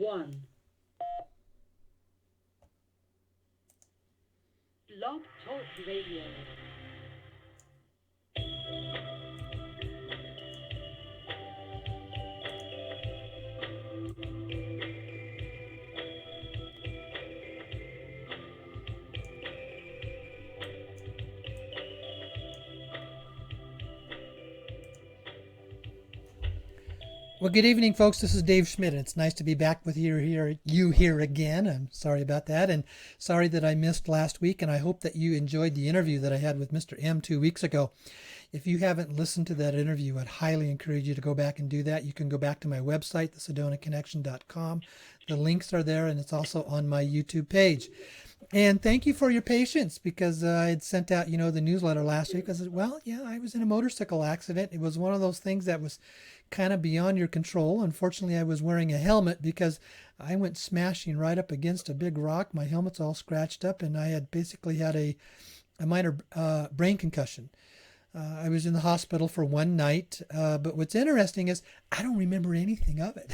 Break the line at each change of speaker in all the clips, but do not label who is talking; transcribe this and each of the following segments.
1. Blog Talk Radio.
Well, good evening, folks. This is Dave Schmidt, and it's nice to be back with you here again. I'm sorry about that, and sorry that I missed last week, and I hope that you enjoyed the interview that I had with Mr. M 2 weeks ago. If you haven't listened to that interview, I'd highly encourage you to go back and do that. You can go back to my website, thesedonaconnection.com. The links are there, and it's also on my YouTube page. And thank you for your patience, because I had sent out, the newsletter last week. I said, well, yeah, I was in a motorcycle accident. It was one of those things that was kind of beyond your control. Unfortunately, I was wearing a helmet because I went smashing right up against a big rock. My helmet's all scratched up, and I had basically had a minor brain concussion. I was in the hospital for one night, but what's interesting is I don't remember anything of it.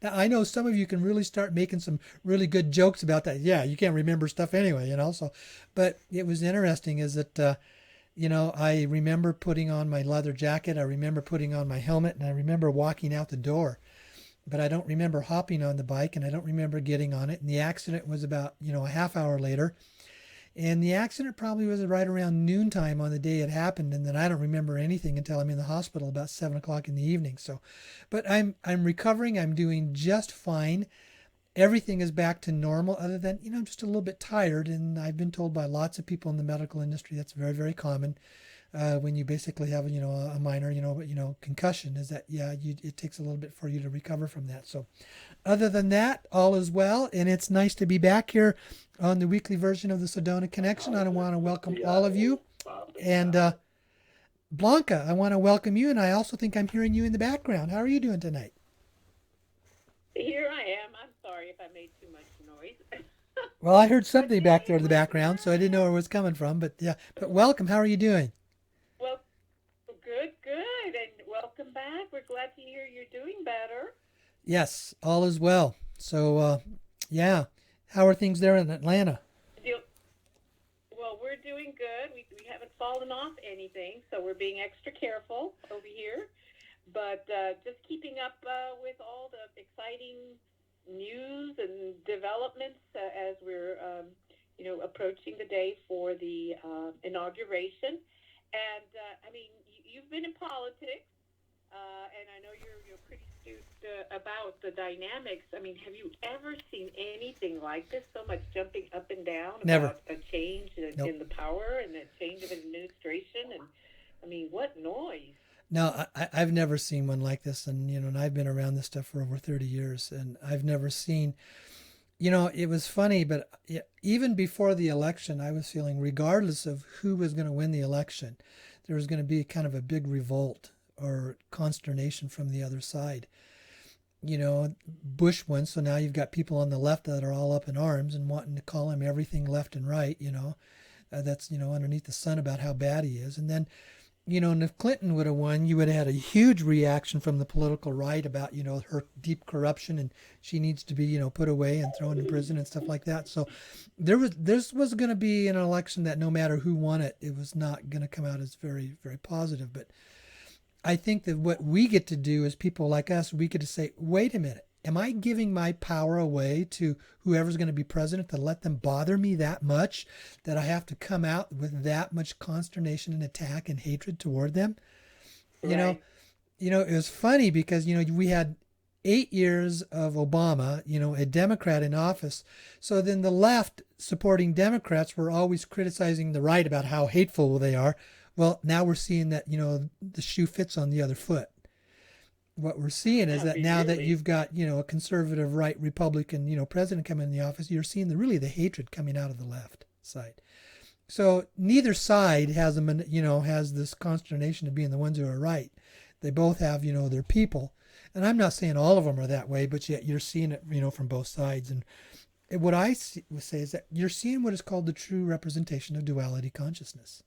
Now, I know some of you can really start making some really good jokes about that. Yeah, you can't remember stuff anyway, so, but it was interesting is that, I remember putting on my leather jacket, I remember putting on my helmet, and I remember walking out the door, but I don't remember hopping on the bike, and I don't remember getting on it. And the accident was about, a half hour later. And the accident probably was right around noontime on the day it happened, and then I don't remember anything until I'm in the hospital about 7 o'clock in the evening. So, but I'm recovering. I'm doing just fine. Everything is back to normal, other than I'm just a little bit tired. And I've been told by lots of people in the medical industry that's very, very common when you basically have a minor concussion. Is that it takes a little bit for you to recover from that. So, other than that, all is well, and it's nice to be back here on the weekly version of the Sedona Connection. I want to welcome all of you. And Blanca, I want to welcome you, and I also think I'm hearing you in the background. How are you doing tonight?
Here I am. I'm sorry if I made too much noise.
Well, I heard something back there in the background, so I didn't know where it was coming from. But yeah, but welcome. How are you doing?
Well, good, and welcome back. We're glad to hear you're doing better.
Yes, all is well. So, yeah. How are things there in Atlanta?
Well, we're doing good. We haven't fallen off anything, so we're being extra careful over here. But just keeping up with all the exciting news and developments as we're, approaching the day for the inauguration. And, you've been in politics, and I know you're pretty astute about the dynamics. Have you ever seen anything like this? So much jumping up and down
Never.
About a change in the power and a change of administration, and what noise?
No, I've never seen one like this, and and I've been around this stuff for over 30 years, and I've never seen. It was funny, but even before the election, I was feeling, regardless of who was going to win the election, there was going to be kind of a big revolt or consternation from the other side. Bush won, so now you've got people on the left that are all up in arms and wanting to call him everything left and right, that's, underneath the sun about how bad he is. And then, and if Clinton would have won, you would have had a huge reaction from the political right about, her deep corruption, and she needs to be, put away and thrown in prison and stuff like that. So this was going to be an election that no matter who won it, it was not going to come out as very, very positive. But I think that what we get to do as people like us, we get to say, wait a minute, am I giving my power away to whoever's going to be president to let them bother me that much that I have to come out with that much consternation and attack and hatred toward them?
Right.
It was funny because, we had 8 years of Obama, a Democrat in office. So then the left supporting Democrats were always criticizing the right about how hateful they are. Well, now we're seeing that, the shoe fits on the other foot. What we're seeing is that now that you've got, a conservative right Republican, president coming in the office, you're seeing the hatred coming out of the left side. So neither side has has this consternation of being the ones who are right. They both have, their people. And I'm not saying all of them are that way, but yet you're seeing it, from both sides. And what I would say is that you're seeing what is called the true representation of duality consciousness.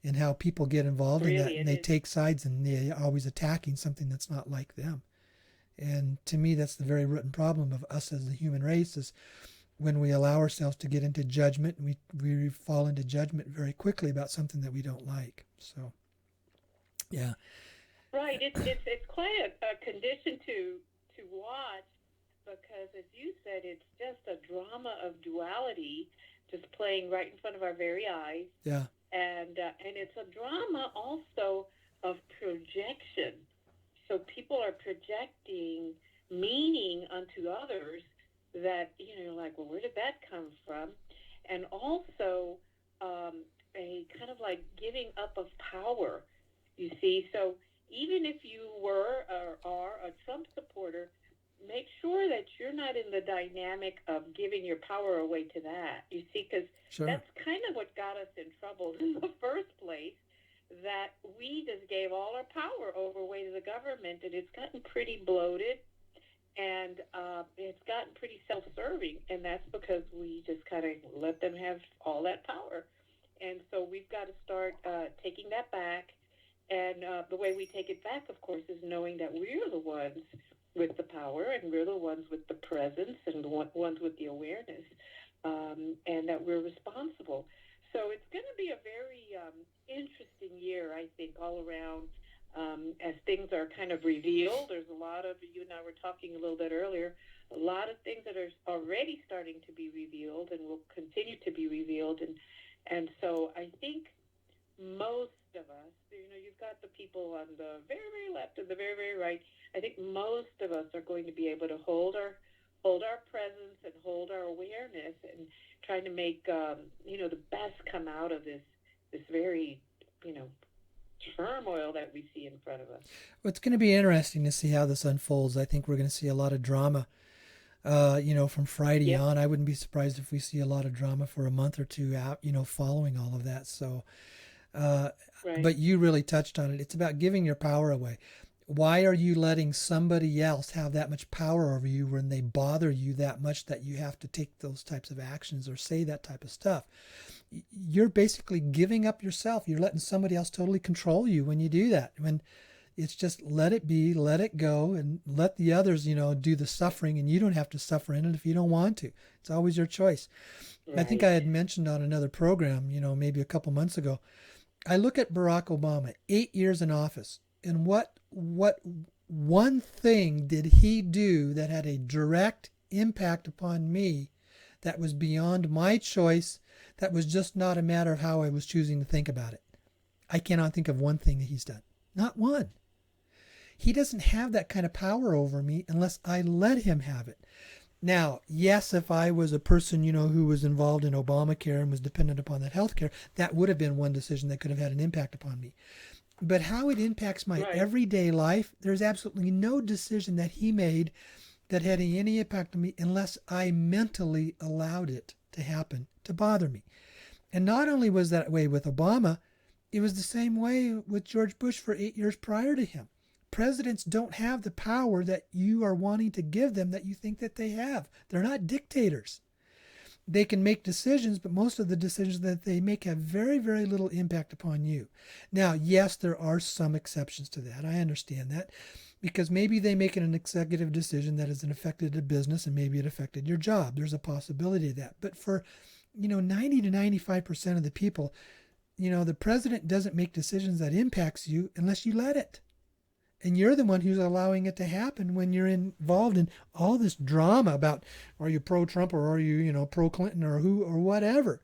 And how people get involved in that, and they take sides, and they're always attacking something that's not like them. And to me, that's the very root problem of us as the human race is when we allow ourselves to get into judgment, we fall into judgment very quickly about something that we don't like. So, yeah.
Right. It's quite a condition to watch because, as you said, it's just a drama of duality just playing right in front of our very eyes.
Yeah.
And it's a drama also of projection. So people are projecting meaning unto others that, like, well, where did that come from? And also a kind of like giving up of power, you see. So even if you were or are a Trump supporter, make sure that you're not in the dynamic of giving your power away to that, you see, because
Sure.
that's kind of what got us in trouble in the first place, that we just gave all our power over away to the government, and it's gotten pretty bloated, and it's gotten pretty self-serving, and that's because we just kind of let them have all that power. And so we've got to start taking that back, and the way we take it back, of course, is knowing that we're the ones with the power, and we're the ones with the presence, and the ones with the awareness, and that we're responsible. So it's going to be a very interesting year, I think, all around, as things are kind of revealed. There's a lot of, you and I were talking a little bit earlier, a lot of things that are already starting to be revealed and will continue to be revealed. And so I think most of us, you've got the people on the very, very left and the very, very right. I think most of us are going to be able to hold our presence and hold our awareness and trying to make the best come out of this very turmoil that we see in front of us.
Well, it's going to be interesting to see how this unfolds. I think we're going to see a lot of drama. From Friday on. I wouldn't be surprised if we see a lot of drama for a month or two out, following all of that. So,
right.
But you really touched on it. It's about giving your power away. Why are you letting somebody else have that much power over you when they bother you that much that you have to take those types of actions or say that type of stuff? You're basically giving up yourself. You're letting somebody else totally control you when you do that. When it's just let it be, let it go, and let the others, do the suffering, and you don't have to suffer in it if you don't want to. It's always your choice. Right. I think I had mentioned on another program, maybe a couple months ago, I look at Barack Obama, 8 years in office, and what one thing did he do that had a direct impact upon me that was beyond my choice, that was just not a matter of how I was choosing to think about it? I cannot think of one thing that he's done. Not one. He doesn't have that kind of power over me unless I let him have it. Now, yes, if I was a person, who was involved in Obamacare and was dependent upon that health care, that would have been one decision that could have had an impact upon me. But how it impacts my everyday life, there's absolutely no decision that he made that had any impact on me unless I mentally allowed it to happen, to bother me. And not only was that way with Obama, it was the same way with George Bush for 8 years prior to him. Presidents don't have the power that you are wanting to give them that you think that they have. They're not dictators. They can make decisions, but most of the decisions that they make have very, very little impact upon you. Now, yes, there are some exceptions to that. I understand that, because maybe they make an executive decision that has affected a business and maybe it affected your job. There's a possibility of that. But for, 90 to 95% of the people, the president doesn't make decisions that impacts you unless you let it. And you're the one who's allowing it to happen when you're involved in all this drama about, are you pro-Trump or are you, pro-Clinton or who or whatever.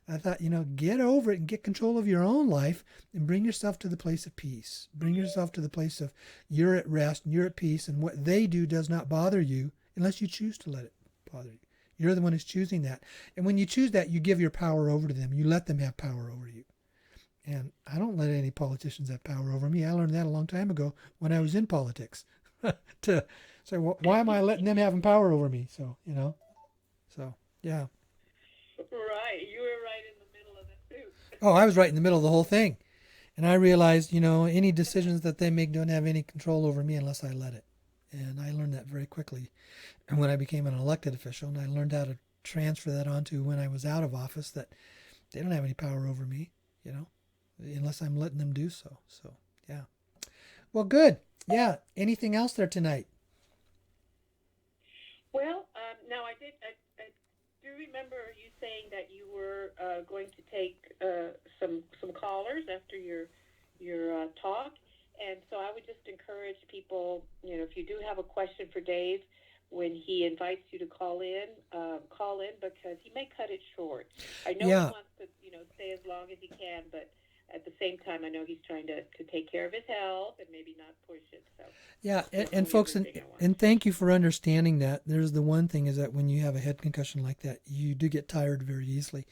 I thought, get over it and get control of your own life and bring yourself to the place of peace. Bring yourself to the place of you're at rest and you're at peace, and what they do does not bother you unless you choose to let it bother you. You're the one who's choosing that. And when you choose that, you give your power over to them. You let them have power over you. And I don't let any politicians have power over me. I learned that a long time ago when I was in politics. To say, well, why am I letting them have power over me? So, so, yeah.
Right. You were right in the middle of it, too.
Oh, I was right in the middle of the whole thing. And I realized, any decisions that they make don't have any control over me unless I let it. And I learned that very quickly. And when I became an elected official, and I learned how to transfer that onto when I was out of office, that they don't have any power over me, unless I'm letting them do so. So, yeah. Well, good. Yeah. Anything else there tonight?
Well, now I do remember you saying that you were going to take some callers after your talk, and so I would just encourage people, if you do have a question for Dave, when he invites you to call in because he may cut it short. I know he
Yeah,
wants to, stay as long as he can, but at the same time, I know he's trying to take care of his health and maybe not push it. So
yeah,
that's
and
the
folks,
other
and,
thing I wanted
and
to say.
thank you for understanding that. There's the one thing is that when you have a head concussion like that, you do get tired very easily.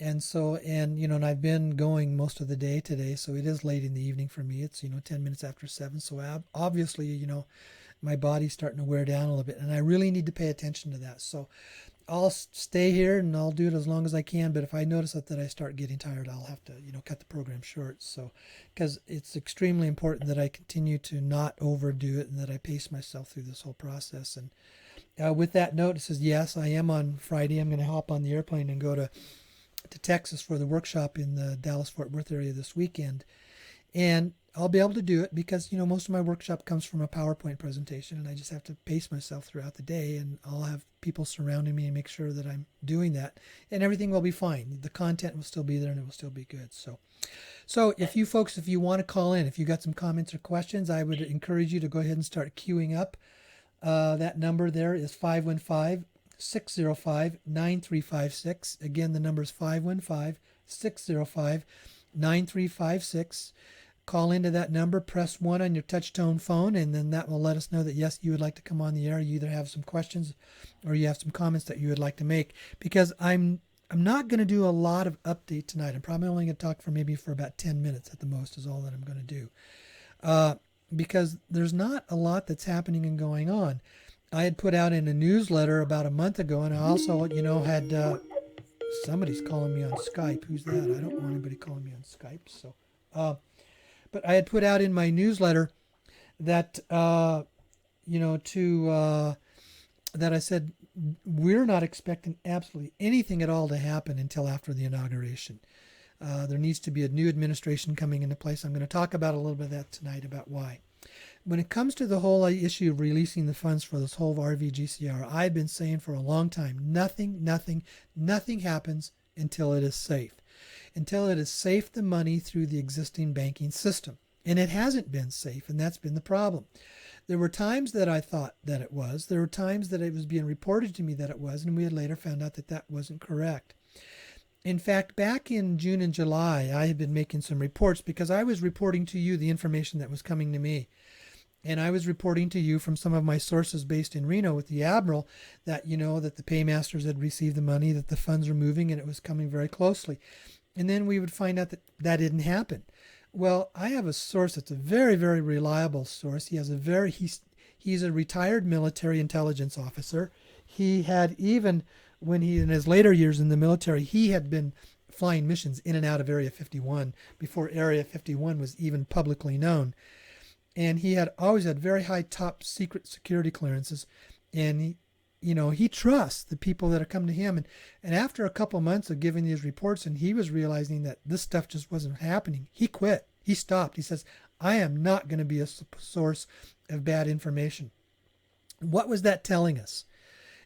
And so, and I've been going most of the day today, so it is late in the evening for me. It's 10 minutes after 7. So obviously, my body's starting to wear down a little bit, and I really need to pay attention to that. So I'll stay here and I'll do it as long as I can. But if I notice that I start getting tired, I'll have to, cut the program short. So, because it's extremely important that I continue to not overdo it and that I pace myself through this whole process. And with that note, it says, yes, I am on Friday. I'm going to hop on the airplane and go to Texas for the workshop in the Dallas-Fort Worth area this weekend. And I'll be able to do it because, most of my workshop comes from a PowerPoint presentation, and I just have to pace myself throughout the day, and I'll have people surrounding me and make sure that I'm doing that, and everything will be fine. The content will still be there and it will still be good. So if you folks, if you want to call in, if you got some comments or questions, I would encourage you to go ahead and start queuing up. That number there is 515-605-9356. Again, the number is 515-605-9356. Call into that number, press 1 on your touch-tone phone, and then that will let us know that, yes, you would like to come on the air. You either have some questions or you have some comments that you would like to make. Because I'm not going to do a lot of update tonight. I'm probably only going to talk for about 10 minutes at the most is all that I'm going to do. Because there's not a lot that's happening and going on. I had put out in a newsletter about a month ago, and I also, had somebody's calling me on Skype. Who's that? I don't want anybody calling me on Skype. So, but I had put out in my newsletter that that I said we're not expecting absolutely anything at all to happen until after the inauguration. There needs to be a new administration coming into place. I'm going to talk about a little bit of that tonight about why. When it comes to the whole issue of releasing the funds for this whole RVGCR, I've been saying for a long time, nothing happens until it is safe. Until it is safe the money through the existing banking system. And it hasn't been safe, and that's been the problem. There were times that I thought that it was. There were times that it was being reported to me that it was, and we had later found out that wasn't correct. In fact, back in June and July, I had been making some reports because I was reporting to you the information that was coming to me. And I was reporting to you from some of my sources based in Reno with the Admiral that, that the paymasters had received the money, that the funds were moving, and it was coming very closely. And then we would find out that didn't happen. Well, I have a source that's a very, very reliable source. He's a retired military intelligence officer. He had even, when he in his later years in the military, he had been flying missions in and out of Area 51 before Area 51 was even publicly known. And he had always had very high top secret security clearances. And he trusts the people that have come to him. And after a couple months of giving these reports, and he was realizing that this stuff just wasn't happening, he quit. He stopped. He says, I am not going to be a source of bad information. What was that telling us?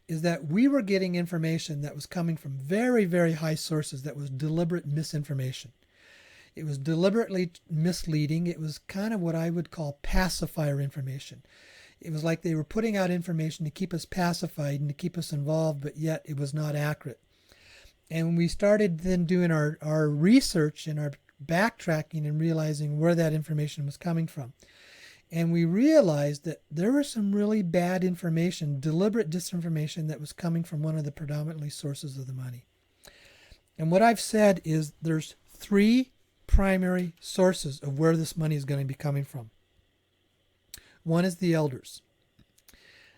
Is that we were getting information that was coming from very, very high sources that was deliberate misinformation. It was deliberately misleading. It was kind of what I would call pacifier information. It was like they were putting out information to keep us pacified and to keep us involved, but yet it was not accurate. And when we started then doing our research and our backtracking and realizing where that information was coming from, and we realized that there was some really bad information, deliberate disinformation that was coming from one of the predominantly sources of the money. And what I've said is there's 3 primary sources of where this money is going to be coming from. One is the elders.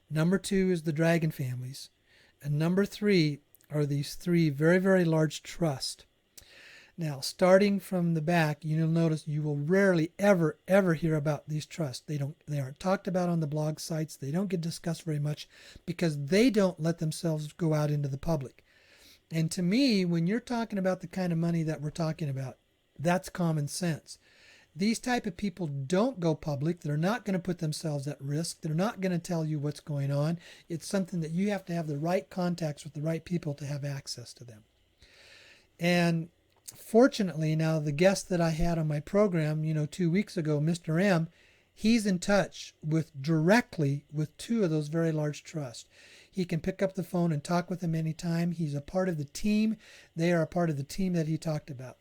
Number 2 is the dragon families. And number 3 are these 3 very, very large trusts. Now, starting from the back, you'll notice you will rarely ever hear about these trusts. They aren't talked about on the blog sites. They don't get discussed very much because they don't let themselves go out into the public. And to me, when you're talking about the kind of money that we're talking about, that's common sense. These type of people don't go public. They're not going to put themselves at risk. They're not going to tell you what's going on. It's something that you have to have the right contacts with the right people to have access to them. And fortunately, now the guest that I had on my program, 2 weeks ago, Mr. M, he's in touch directly with two of those very large trusts. He can pick up the phone and talk with them anytime. He's a part of the team. They are a part of the team that he talked about.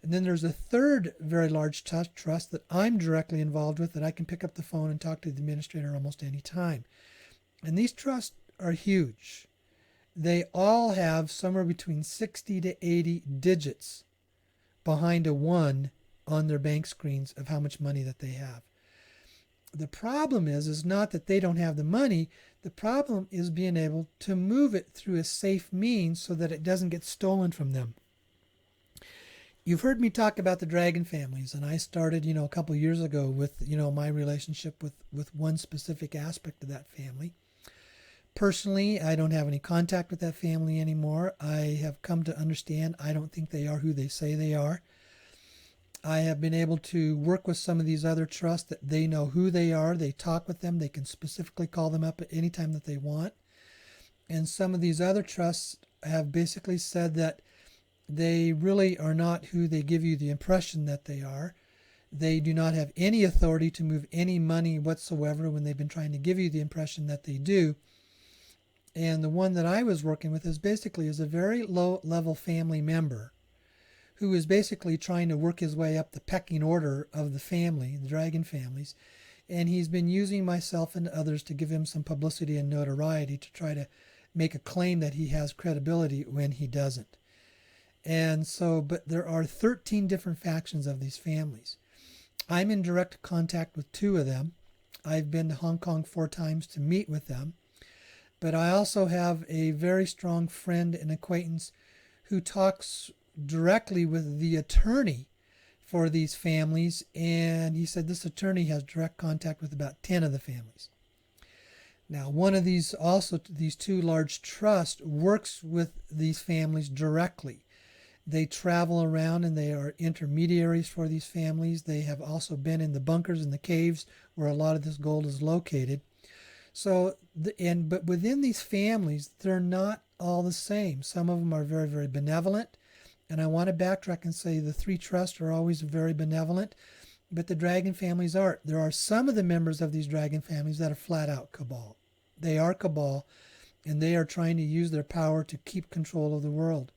And then there's a third very large trust that I'm directly involved with that I can pick up the phone and talk to the administrator almost any time. And these trusts are huge. They all have somewhere between 60 to 80 digits behind a 1 on their bank screens of how much money that they have. The problem is not that they don't have the money. The problem is being able to move it through a safe means so that it doesn't get stolen from them. You've heard me talk about the dragon families, and I started, a couple years ago with, my relationship with one specific aspect of that family. Personally, I don't have any contact with that family anymore. I have come to understand I don't think they are who they say they are. I have been able to work with some of these other trusts that they know who they are. They talk with them. They can specifically call them up at any time that they want. And some of these other trusts have basically said that they really are not who they give you the impression that they are. They do not have any authority to move any money whatsoever when they've been trying to give you the impression that they do. And the one that I was working with is a very low-level family member who is basically trying to work his way up the pecking order of the family, the dragon families. And he's been using myself and others to give him some publicity and notoriety to try to make a claim that he has credibility when he doesn't. And so, but there are 13 different factions of these families. I'm in direct contact with 2 of them. I've been to Hong Kong 4 times to meet with them. But I also have a very strong friend and acquaintance who talks directly with the attorney for these families. And he said this attorney has direct contact with about 10 of the families. Now, one of these 2 large trusts works with these families directly. They travel around and they are intermediaries for these families. They have also been in the bunkers and the caves where a lot of this gold is located. So, but within these families, they're not all the same. Some of them are very, very benevolent. And I want to backtrack and say the 3 trusts are always very benevolent, but the dragon families aren't. There are some of the members of these dragon families that are flat out cabal. They are cabal, and they are trying to use their power to keep control of the world.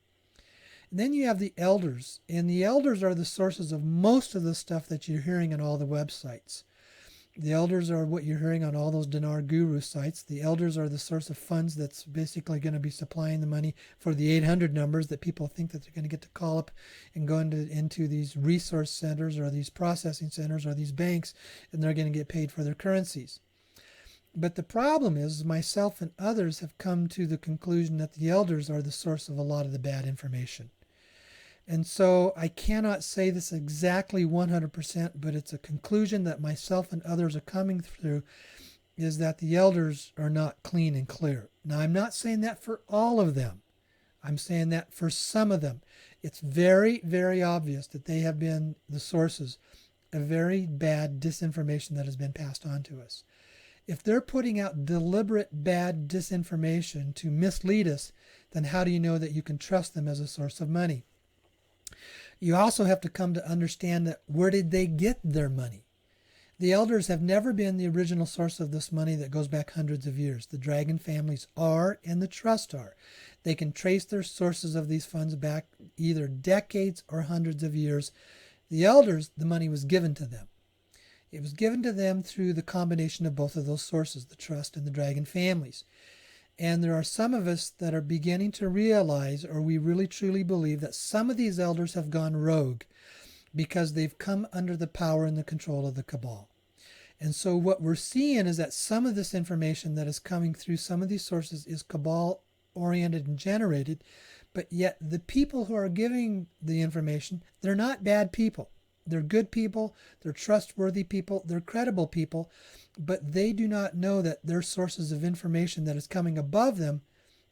And then you have the elders, and the elders are the sources of most of the stuff that you're hearing on all the websites. The elders are what you're hearing on all those dinar guru sites. The elders are the source of funds that's basically going to be supplying the money for the 800 numbers that people think that they're going to get to call up and go into these resource centers or these processing centers or these banks, and they're going to get paid for their currencies. But the problem is myself and others have come to the conclusion that the elders are the source of a lot of the bad information. And so I cannot say this exactly 100%, but it's a conclusion that myself and others are coming through, is that the elders are not clean and clear. Now, I'm not saying that for all of them. I'm saying that for some of them. It's very, very obvious that they have been the sources of very bad disinformation that has been passed on to us. If they're putting out deliberate bad disinformation to mislead us, then how do you know that you can trust them as a source of money? You also have to come to understand that where did they get their money? The elders have never been the original source of this money that goes back hundreds of years. The dragon families are, and the trust are. They can trace their sources of these funds back either decades or hundreds of years. The elders, the money was given to them. It was given to them through the combination of both of those sources, the trust and the dragon families. And there are some of us that are beginning to realize, or we really truly believe, that some of these elders have gone rogue because they've come under the power and the control of the cabal. And so what we're seeing is that some of this information that is coming through some of these sources is cabal-oriented and generated, but yet the people who are giving the information, they're not bad people. They're good people, they're trustworthy people, they're credible people, but they do not know that their sources of information that is coming above them,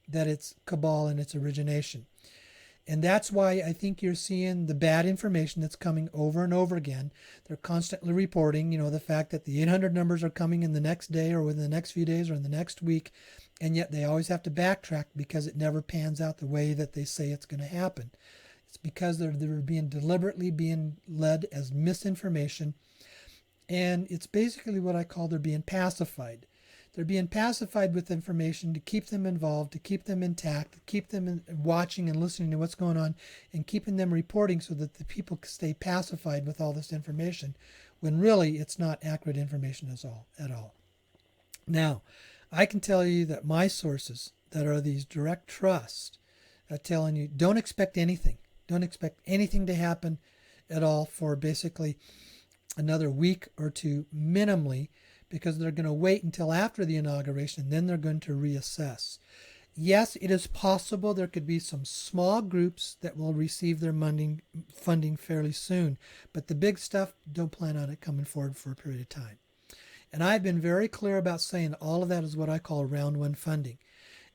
that it's cabal in its origination. And that's why I think you're seeing the bad information that's coming over and over again. They're constantly reporting, the fact that the 800 numbers are coming in the next day or within the next few days or in the next week, and yet they always have to backtrack because it never pans out the way that they say it's going to happen. It's because they're deliberately being led as misinformation, and it's basically what I call they're being pacified. They're being pacified with information to keep them involved, to keep them intact, to keep them watching and listening to what's going on, and keeping them reporting so that the people stay pacified with all this information, when really it's not accurate information at all. Now, I can tell you that my sources that are these direct trusts are telling you don't expect anything. Don't expect anything to happen at all for basically another week or two minimally, because they're going to wait until after the inauguration, and then they're going to reassess. Yes, it is possible there could be some small groups that will receive their funding fairly soon, but the big stuff, don't plan on it coming forward for a period of time. And I've been very clear about saying all of that is what I call round one funding.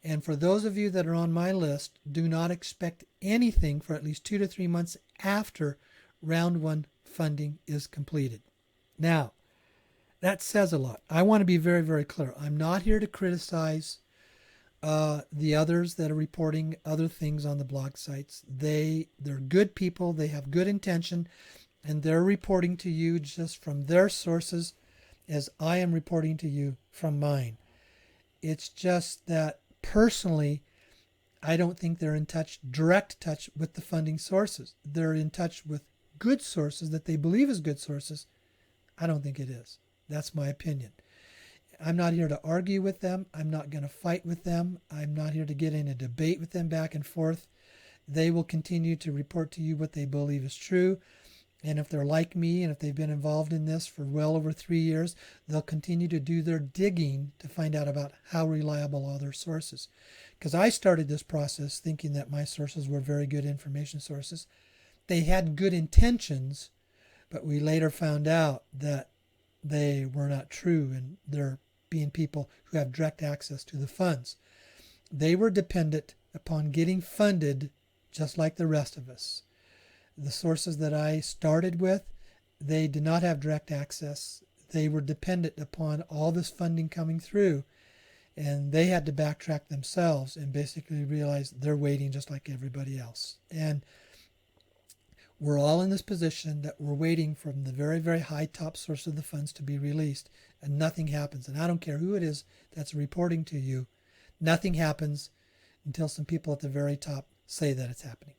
And for those of you that are on my list, do not expect anything for at least 2 to 3 months after round one funding is completed. Now, that says a lot. I want to be very, very clear. I'm not here to criticize the others that are reporting other things on the blog sites. They're good people. They have good intention, and they're reporting to you just from their sources as I am reporting to you from mine. It's just that personally, I don't think they're in direct touch with the funding sources. They're in touch with good sources that they believe is good sources. I don't think it is. That's my opinion. I'm not here to argue with them. I'm not going to fight with them. I'm not here to get in a debate with them back and forth. They will continue to report to you what they believe is true. And if they're like me, and if they've been involved in this for well over 3 years, they'll continue to do their digging to find out about how reliable are their sources. Because I started this process thinking that my sources were very good information sources. They had good intentions, but we later found out that they were not true, and they're being people who have direct access to the funds. They were dependent upon getting funded just like the rest of us. The sources that I started with, they did not have direct access. They were dependent upon all this funding coming through, and they had to backtrack themselves and basically realize they're waiting just like everybody else. And we're all in this position that we're waiting from the very, very high top source of the funds to be released, and nothing happens. And I don't care who it is that's reporting to you, nothing happens until some people at the very top say that it's happening.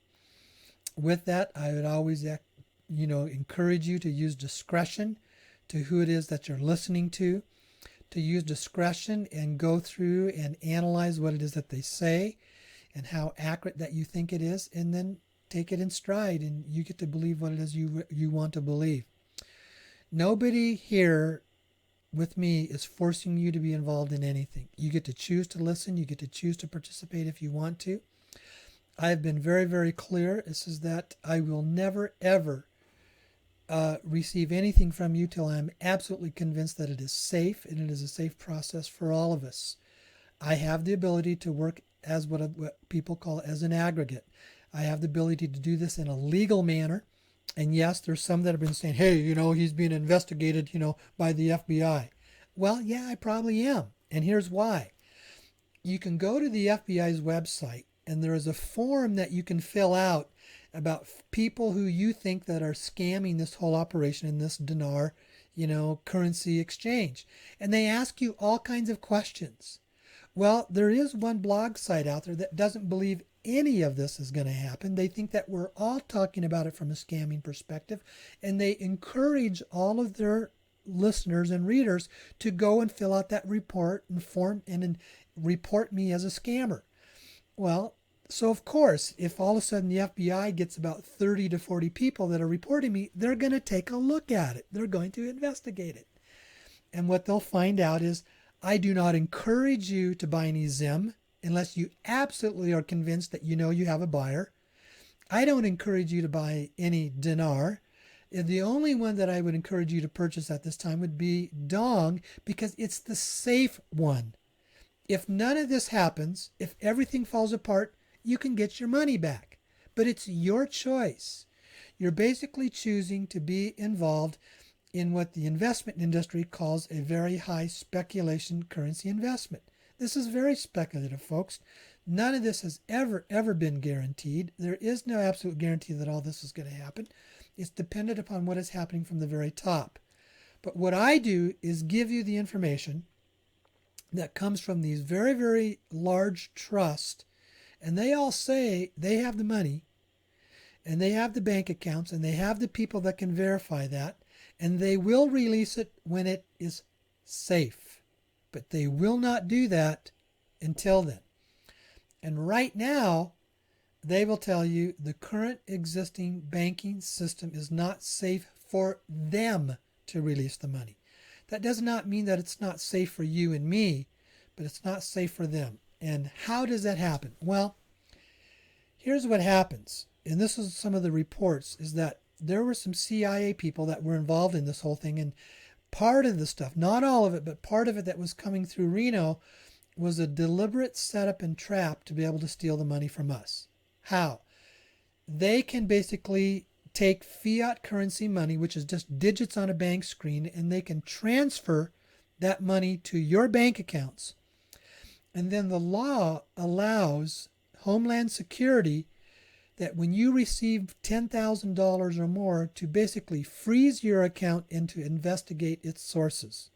With that, I would always, encourage you to use discretion to who it is that you're listening to use discretion and go through and analyze what it is that they say and how accurate that you think it is, and then take it in stride, and you get to believe what it is you want to believe. Nobody here with me is forcing you to be involved in anything. You get to choose to listen. You get to choose to participate if you want to. I've been very, very clear. This is that I will never, ever receive anything from you till I'm absolutely convinced that it is safe, and it is a safe process for all of us. I have the ability to work as what people call as an aggregate. I have the ability to do this in a legal manner. And yes, there's some that have been saying, hey, he's being investigated, by the FBI. Well, yeah, I probably am. And here's why. You can go to the FBI's website, and there is a form that you can fill out about people who you think that are scamming this whole operation in this dinar, currency exchange. And they ask you all kinds of questions. Well, there is one blog site out there that doesn't believe any of this is going to happen. They think that we're all talking about it from a scamming perspective, and they encourage all of their listeners and readers to go and fill out that report and form and report me as a scammer. Well, so of course, if all of a sudden the FBI gets about 30 to 40 people that are reporting me, they're going to take a look at it. They're going to investigate it. And what they'll find out is, I do not encourage you to buy any Zim unless you absolutely are convinced that you have a buyer. I don't encourage you to buy any dinar. The only one that I would encourage you to purchase at this time would be Dong, because it's the safe one. If none of this happens, if everything falls apart, you can get your money back. but it's your choice. You're basically choosing to be involved in what the investment industry calls a very high speculation currency investment. This is very speculative, folks. None of this has ever been guaranteed. There is no absolute guarantee that all this is going to happen. It's dependent upon what is happening from the very top. But what I do is give you the information that comes from these very, very large trusts, and they all say they have the money, and they have the bank accounts, and they have the people that can verify that, and they will release it when it is safe. But they will not do that until then. And right now, they will tell you the current existing banking system is not safe for them to release the money. That does not mean that it's not safe for you and me, but it's not safe for them. And how does that happen? Well, here's what happens. And this is some of the reports, is that there were some CIA people that were involved in this whole thing. And part of the stuff, not all of it, but part of it that was coming through Reno was a deliberate setup and trap to be able to steal the money from us. How? They can basically take fiat currency money, which is just digits on a bank screen, and they can transfer that money to your bank accounts. And then the law allows Homeland Security that when you receive $10,000 or more to basically freeze your account and to investigate its sources.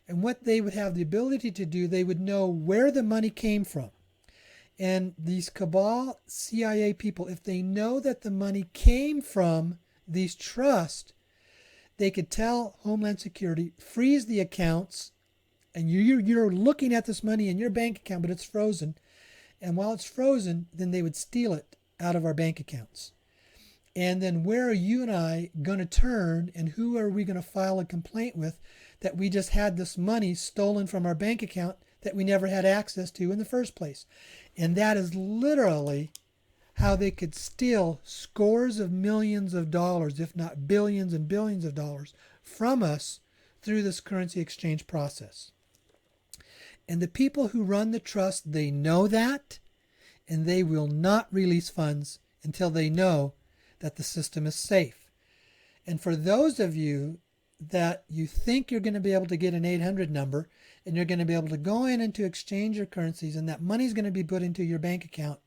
And what they would have the ability to do, they would know where the money came from. And these cabal CIA people, if they know that the money came from these trusts, they could tell Homeland Security, freeze the accounts, and you're looking at this money in your bank account, but it's frozen. And while it's frozen, then they would steal it out of our bank accounts. And then where are you and I going to turn, and who are we going to file a complaint with that we just had this money stolen from our bank account that we never had access to in the first place? And that is literally how they could steal scores of millions of dollars, if not billions and billions of dollars, from us through this currency exchange process. And the people who run the trust, they know that, and they will not release funds until they know that the system is safe. And for those of you that you think you're going to be able to get an 800 number and you're going to be able to go in and to exchange your currencies and that money's going to be put into your bank account,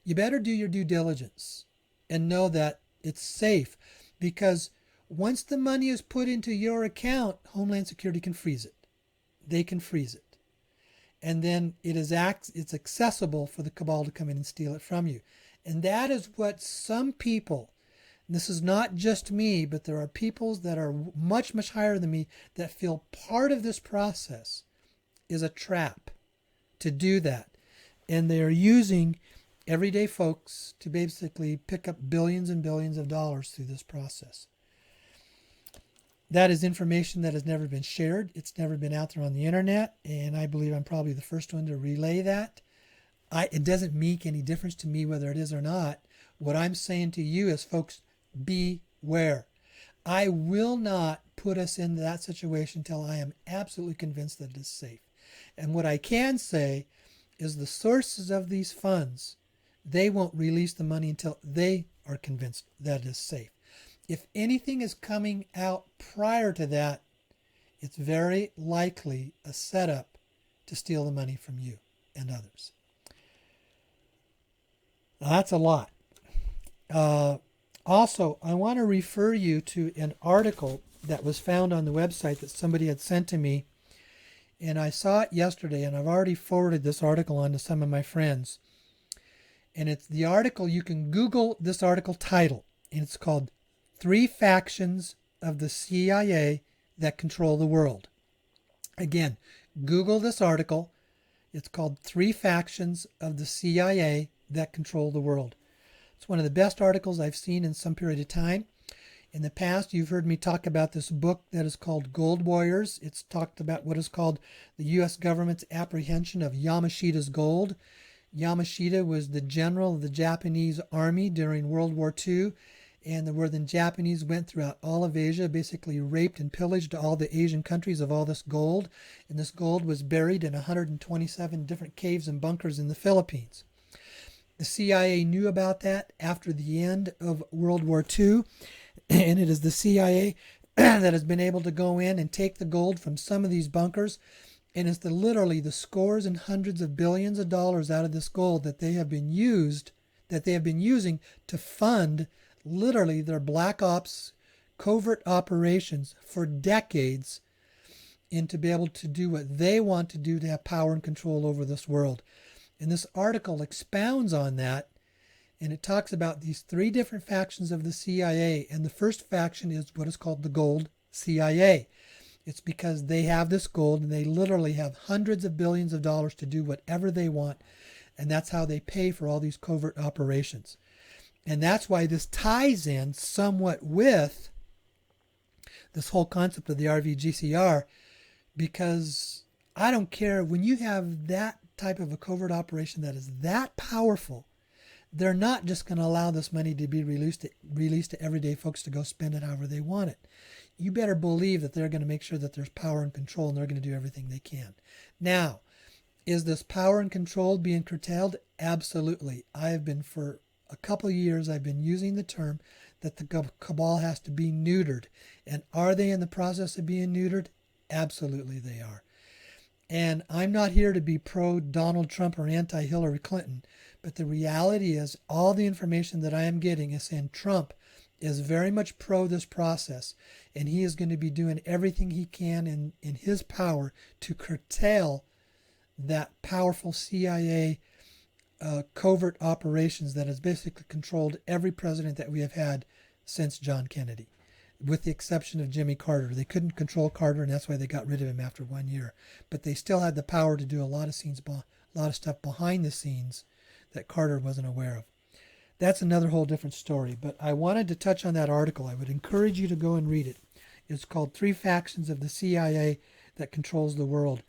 you better do your due diligence and know that it's safe, because once the money is put into your account, Homeland Security can freeze it. They can freeze it. And then it's accessible for the cabal to come in and steal it from you. And that is what some people, this is not just me, but there are peoples that are much, much higher than me that feel part of this process is a trap to do that. And they are using everyday folks to basically pick up billions and billions of dollars through this process. That is information that has never been shared. It's never been out there on the internet, and I believe I'm probably the first one to relay that. It doesn't make any difference to me whether it is or not. What I'm saying to you is, folks, beware. I will not put us into that situation until I am absolutely convinced that it is safe. And what I can say is the sources of these funds, they won't release the money until they are convinced that it is safe. If anything is coming out prior to that, it's very likely a setup to steal the money from you and others. Now, that's a lot. Also, I want to refer you to an article that was found on the website that somebody had sent to me, and I saw it yesterday, and I've already forwarded this article on to some of my friends. And it's the article, you can Google this article title, and it's called 3 Factions of the CIA That Control the World. Again, Google this article. It's called 3 Factions of the CIA That Control the World. It's one of the best articles I've seen in some period of time. In the past, you've heard me talk about this book that is called Gold Warriors. It's talked about what is called the U.S. government's apprehension of Yamashita's gold. Yamashita was the general of the Japanese army during World War II. And where the Japanese went throughout all of Asia, basically raped and pillaged all the Asian countries of all this gold. And this gold was buried in 127 different caves and bunkers in the Philippines. The CIA knew about that after the end of World War II, and it is the CIA that has been able to go in and take the gold from some of these bunkers, and it's literally the scores and hundreds of billions of dollars out of this gold that they have been using to fund literally their black ops covert operations for decades, and to be able to do what they want to do to have power and control over this world. And this article expounds on that, and it talks about these three different factions of the CIA. And the first faction is what is called the Gold CIA. It's because they have this gold and they literally have hundreds of billions of dollars to do whatever they want. And that's how they pay for all these covert operations. And that's why this ties in somewhat with this whole concept of the RVGCR, because I don't care, when you have that type of a covert operation that is that powerful, they're not just going to allow this money to be released to everyday folks to go spend it however they want it. You better believe that they're going to make sure that there's power and control, and they're going to do everything they can. Now, is this power and control being curtailed? Absolutely. I have been, for a couple of years, I've been using the term that the cabal has to be neutered. And are they in the process of being neutered? Absolutely they are. And I'm not here to be pro Donald Trump or anti Hillary Clinton, but the reality is all the information that I am getting is saying Trump is very much pro this process, and he is going to be doing everything he can in his power to curtail that powerful CIA covert operations that has basically controlled every president that we have had since John Kennedy, with the exception of Jimmy Carter. They couldn't control Carter, and that's why they got rid of him after 1 year. But they still had the power to do a lot of stuff behind the scenes that Carter wasn't aware of. That's another whole different story. But I wanted to touch on that article. I would encourage you to go and read it. It's called Three Factions of the CIA That Controls the World.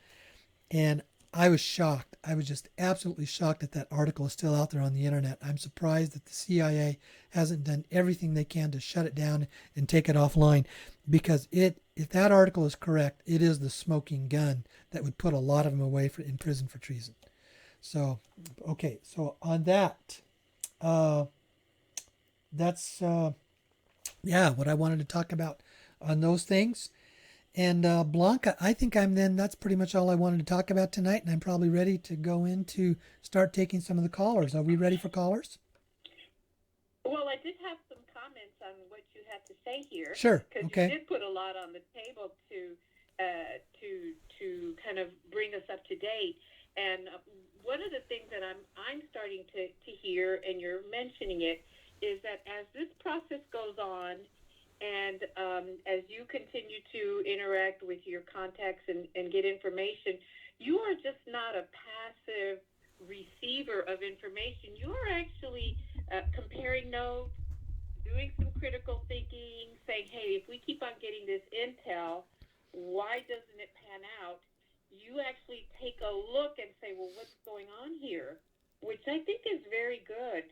And I was shocked. I was just absolutely shocked that article is still out there on the internet. I'm surprised that the CIA hasn't done everything they can to shut it down and take it offline, because if that article is correct, it is the smoking gun that would put a lot of them away in prison for treason. So, okay, so on that, that's what I wanted to talk about on those things. And Blanca, I think that's pretty much all I wanted to talk about tonight, and I'm probably ready to go in to start taking some of the callers. Are we ready for callers?
Well, I did have some comments on what you had to say here.
Sure.
Because
okay.
you did put a lot on the table to kind of bring us up to date. And one of the things that I'm starting to hear, and you're mentioning it, is that as this process goes on, and as you continue to interact with your contacts and get information, you are just not a passive receiver of information. You are actually comparing notes, doing some critical thinking, saying, hey, if we keep on getting this intel, why doesn't it pan out? You actually take a look and say, well, what's going on here? Which I think is very good.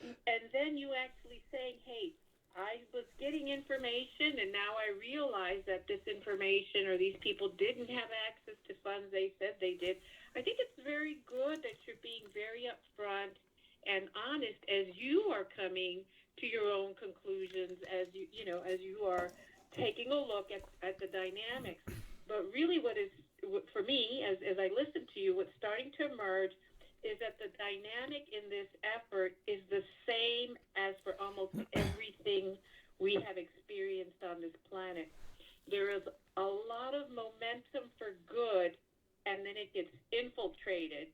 And then you actually saying, hey, I was getting information, and now I realize that this information or these people didn't have access to funds they said they did. I think it's very good that you're being very upfront and honest as you are coming to your own conclusions, as you are taking a look at the dynamics. But really, for me, as I listen to you, what's starting to emerge is that the dynamic in this effort is the same as for almost everything we have experienced on this planet. There is a lot of momentum for good, and then it gets infiltrated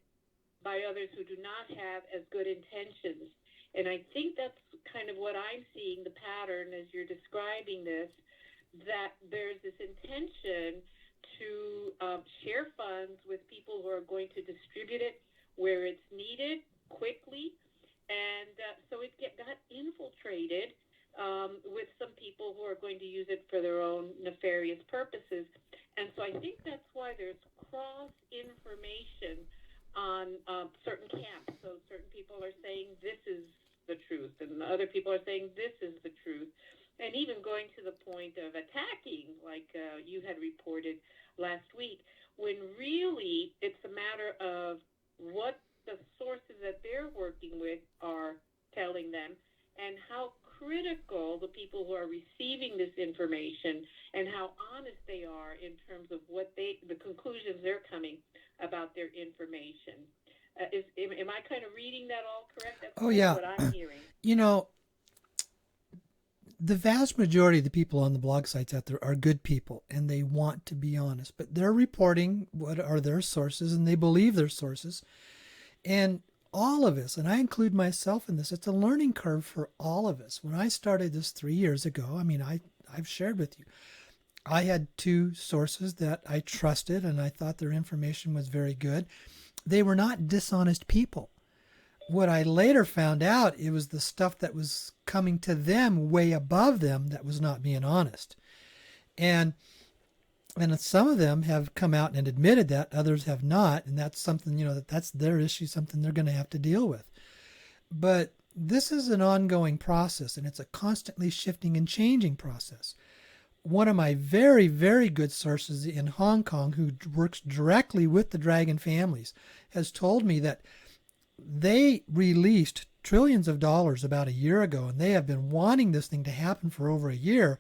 by others who do not have as good intentions. And I think that's kind of what I'm seeing, the pattern as you're describing this, that there's this intention to share funds with people who are going to distribute it where it's needed quickly, and so it got infiltrated with some people who are going to use it for their own nefarious purposes. And so I think that's why there's cross-information on certain camps. So certain people are saying this is the truth, and other people are saying this is the truth, and even going to the point of attacking, like you had reported last week, when really it's a matter of what the sources that they're working with are telling them, and how critical the people who are receiving this information and how honest they are in terms of the conclusions they're coming about their information. Am I kind of reading that all correct? That's
Oh,
kind of
yeah.
what I'm hearing.
You know, the vast majority of the people on the blog sites out there are good people and they want to be honest, but they're reporting what are their sources and they believe their sources. And all of us, and I include myself in this, it's a learning curve for all of us. When I started this 3 years ago, I've shared with you, I had two sources that I trusted and I thought their information was very good. They were not dishonest people. What I later found out, it was the stuff that was coming to them way above them that was not being honest. And some of them have come out and admitted that, others have not, and that's something, that's their issue, something they're going to have to deal with. But this is an ongoing process, and it's a constantly shifting and changing process. One of my very, very good sources in Hong Kong, who works directly with the dragon families, has told me that they released trillions of dollars about a year ago, and they have been wanting this thing to happen for over a year.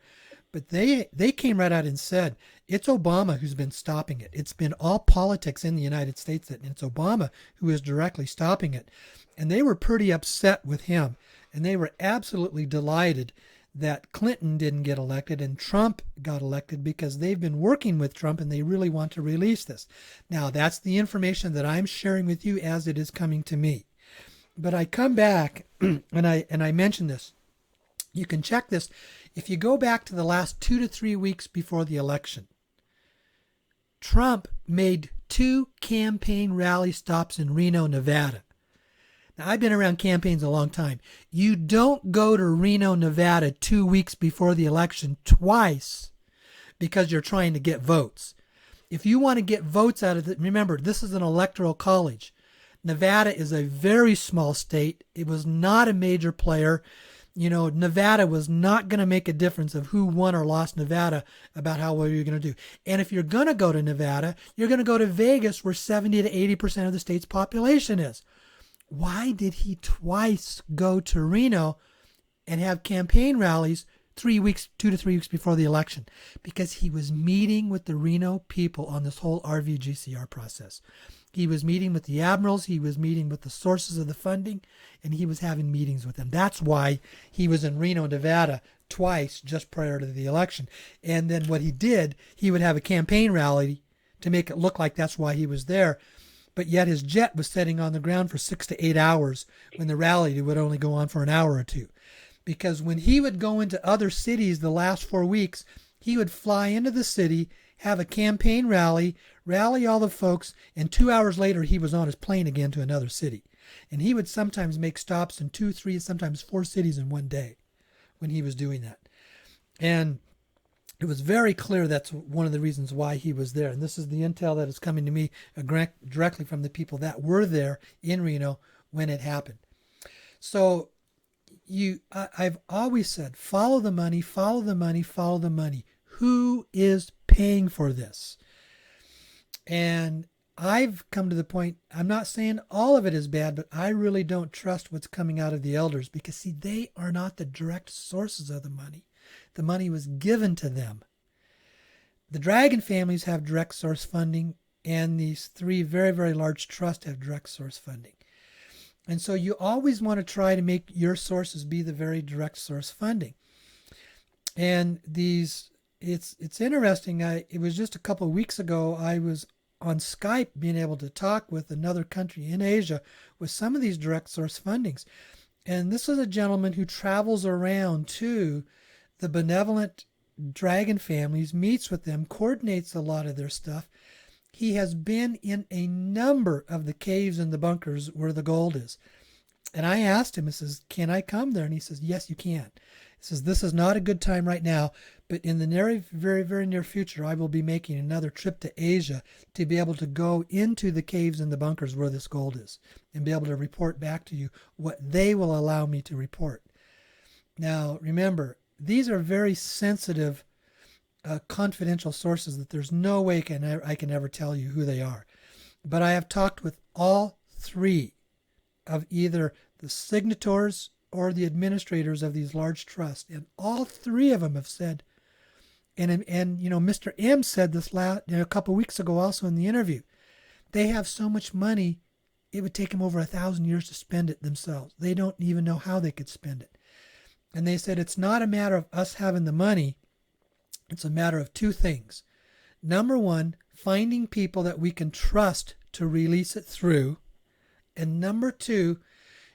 But they came right out and said, it's Obama who's been stopping it. It's been all politics in the United States, and it's Obama who is directly stopping it. And they were pretty upset with him. And they were absolutely delighted that Clinton didn't get elected and Trump got elected, because they've been working with Trump and they really want to release this. Now, that's the information that I'm sharing with you as it is coming to me. But I come back and I mention this. You can check this. If you go back to the last 2 to 3 weeks before the election, Trump made 2 campaign rally stops in Reno, Nevada. Now, I've been around campaigns a long time. You don't go to Reno, Nevada 2 weeks before the election twice because you're trying to get votes. If you want to get votes out of it, remember, this is an electoral college. Nevada is a very small state. It was not a major player. Nevada was not going to make a difference of who won or lost Nevada about how well you're going to do. And if you're going to go to Nevada, you're going to go to Vegas, where 70 to 80% of the state's population is. Why did he twice go to Reno and have campaign rallies 2 to 3 weeks before the election? Because he was meeting with the Reno people on this whole RVGCR process. He was meeting with the admirals, he was meeting with the sources of the funding, and he was having meetings with them. That's why he was in Reno, Nevada twice just prior to the election. And then what he did, he would have a campaign rally to make it look like that's why he was there. But yet his jet was sitting on the ground for 6 to 8 hours when the rally would only go on for an hour or two. Because when he would go into other cities the last 4 weeks, he would fly into the city, have a campaign rally all the folks, and 2 hours later he was on his plane again to another city. And he would sometimes make stops in 2, 3, sometimes 4 cities in one day when he was doing that. And it was very clear that's one of the reasons why he was there. And this is the intel that is coming to me directly from the people that were there in Reno when it happened. So I've always said, follow the money, follow the money, follow the money. Who is paying for this? And I've come to the point, I'm not saying all of it is bad, but I really don't trust what's coming out of the elders, because, see, they are not the direct sources of the money. The money was given to them. The dragon families have direct source funding, and these 3 very, very large trusts have direct source funding. And so you always want to try to make your sources be the very direct source funding. And it's interesting. It was just a couple of weeks ago, I was on Skype being able to talk with another country in Asia with some of these direct source fundings. And this is a gentleman who travels around to the benevolent dragon families, meets with them, coordinates a lot of their stuff. He has been in a number of the caves and the bunkers where the gold is. And I asked him, I says, can I come there? And he says, yes, you can. He says, this is not a good time right now, but in the very, very near future, I will be making another trip to Asia to be able to go into the caves and the bunkers where this gold is and be able to report back to you what they will allow me to report. Now, remember, these are very sensitive, confidential sources that there's no way I can ever tell you who they are. But I have talked with all 3 of either the signatories or the administrators of these large trusts. And all three of them have said, and Mr. M said this a couple of weeks ago also in the interview, they have so much money, it would take them over 1,000 years to spend it themselves. They don't even know how they could spend it. And they said it's not a matter of us having the money. It's a matter of two things. Number one, finding people that we can trust to release it through. And number two,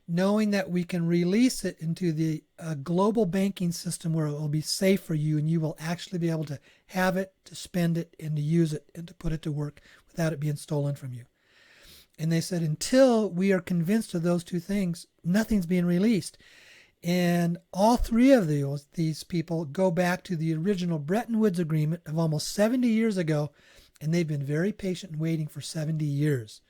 knowing that we can release it into the global banking system where it will be safe for you and you will actually be able to have it, to spend it, and to use it, and to put it to work without it being stolen from you. And they said until we are convinced of those two things, nothing's being released. And all three of these people go back to the original Bretton Woods Agreement of almost 70 years ago, and they've been very patient and waiting for 70 years.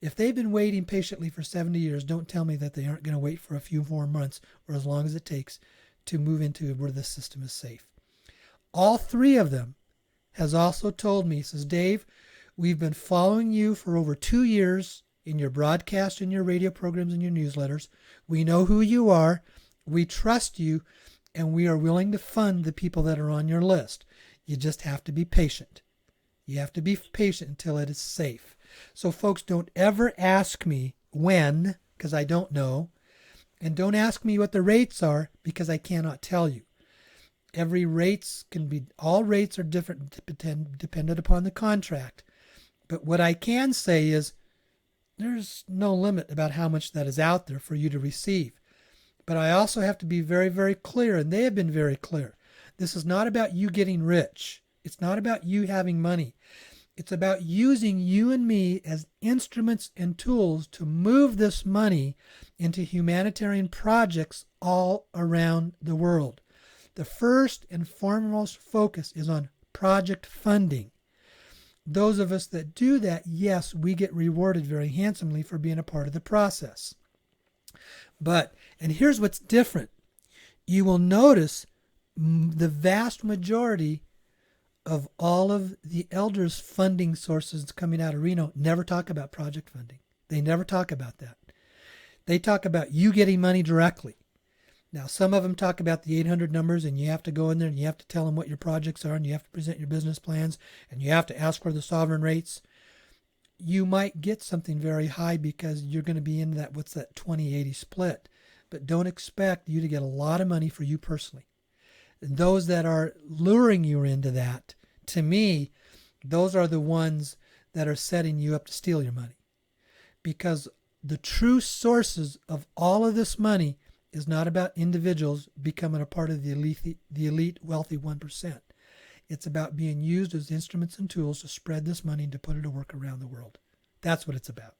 If they've been waiting patiently for 70 years, don't tell me that they aren't going to wait for a few more months or as long as it takes to move into where the system is safe. All three of them has also told me, says, Dave, we've been following you for over 2 years in your broadcast, in your radio programs, and your newsletters. We know who you are. We trust you, and we are willing to fund the people that are on your list. You just have to be patient. You have to be patient until it is safe. So folks, don't ever ask me when, because I don't know. And don't ask me what the rates are, because I cannot tell you. All rates are different dependent upon the contract. But what I can say is there's no limit about how much that is out there for you to receive. But I also have to be very, very clear, and they have been very clear. This is not about you getting rich. It's not about you having money. It's about using you and me as instruments and tools to move this money into humanitarian projects all around the world. The first and foremost focus is on project funding. Those of us that do that, yes, we get rewarded very handsomely for being a part of the process. And here's what's different. You will notice the vast majority of all of the elders' funding sources coming out of Reno never talk about project funding. They never talk about that. They talk about you getting money directly. Now, some of them talk about the 800 numbers, and you have to go in there and you have to tell them what your projects are, and you have to present your business plans, and you have to ask for the sovereign rates. You might get something very high because you're going to be in that, 20-80 split. But don't expect you to get a lot of money for you personally. And those that are luring you into that, to me, those are the ones that are setting you up to steal your money. Because the true sources of all of this money is not about individuals becoming a part of the elite wealthy 1%. It's about being used as instruments and tools to spread this money and to put it to work around the world. That's what it's about.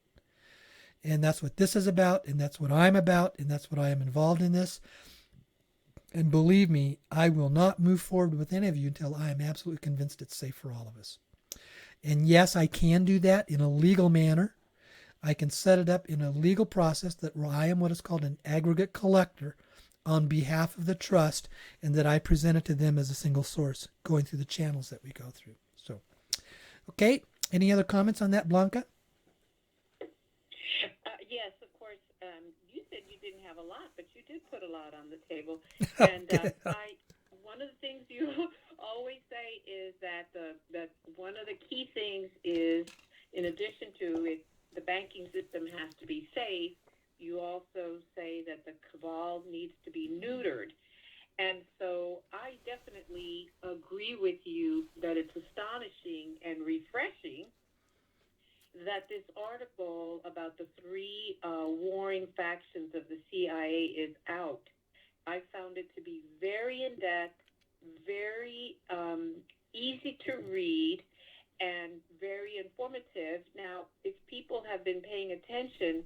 And that's what this is about, and that's what I'm about, and that's what I am involved in this. And believe me, I will not move forward with any of you until I am absolutely convinced it's safe for all of us. And yes, I can do that in a legal manner. I can set it up in a legal process that I am what is called an aggregate collector on behalf of the trust, and that I present it to them as a single source, going through the channels that we go through. So, okay, any other comments on that, Blanca?
Yes, of course. You said you didn't have a lot, but you did put a lot on the table. And one of the things you always say is that one of the key things is, in addition to it, the banking system has to be safe. You also say that the cabal needs to be neutered. And so I definitely agree with you that it's astonishing and refreshing that this article about the three warring factions of the CIA is out. I found it to be very in-depth, very easy to read, and very informative. Now, if people have been paying attention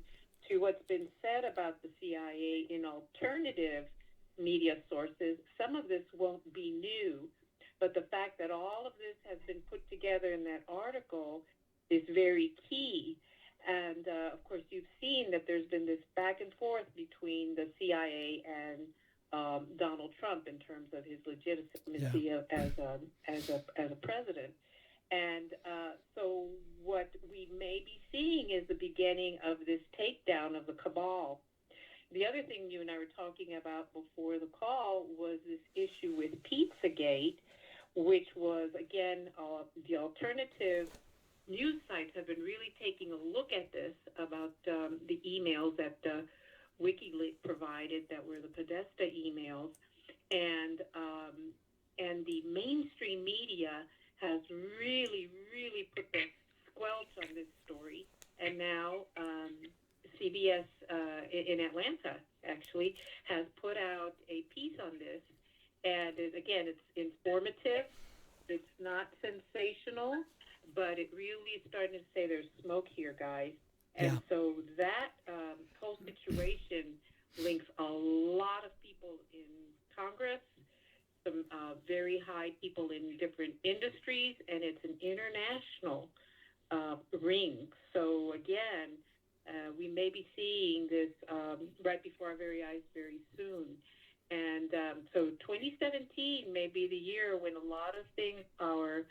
to what's been said about the CIA in alternative media sources, some of this won't be new, but the fact that all of this has been put together in that article is very key. And, of course, you've seen that there's been this back and forth between the CIA and Donald Trump in terms of his legitimacy as a president. And so what we may be seeing is the beginning of this takedown of the cabal. The other thing you and I were talking about before the call was this issue with Pizzagate, which was, again, the alternative news sites have been really taking a look at this about the emails that WikiLeaks provided that were the Podesta emails, and the mainstream media has really, really put the squelch on this story, and now CBS in Atlanta actually has put out a piece on this, and again, it's informative. It's not sensational, but it really is starting to say there's smoke here, guys. And
Yeah.
so that whole situation links a lot of people in Congress, some very high people in different industries, and it's an international ring. So again, we may be seeing this right before our very eyes very soon. And so 2017 may be the year when a lot of things are,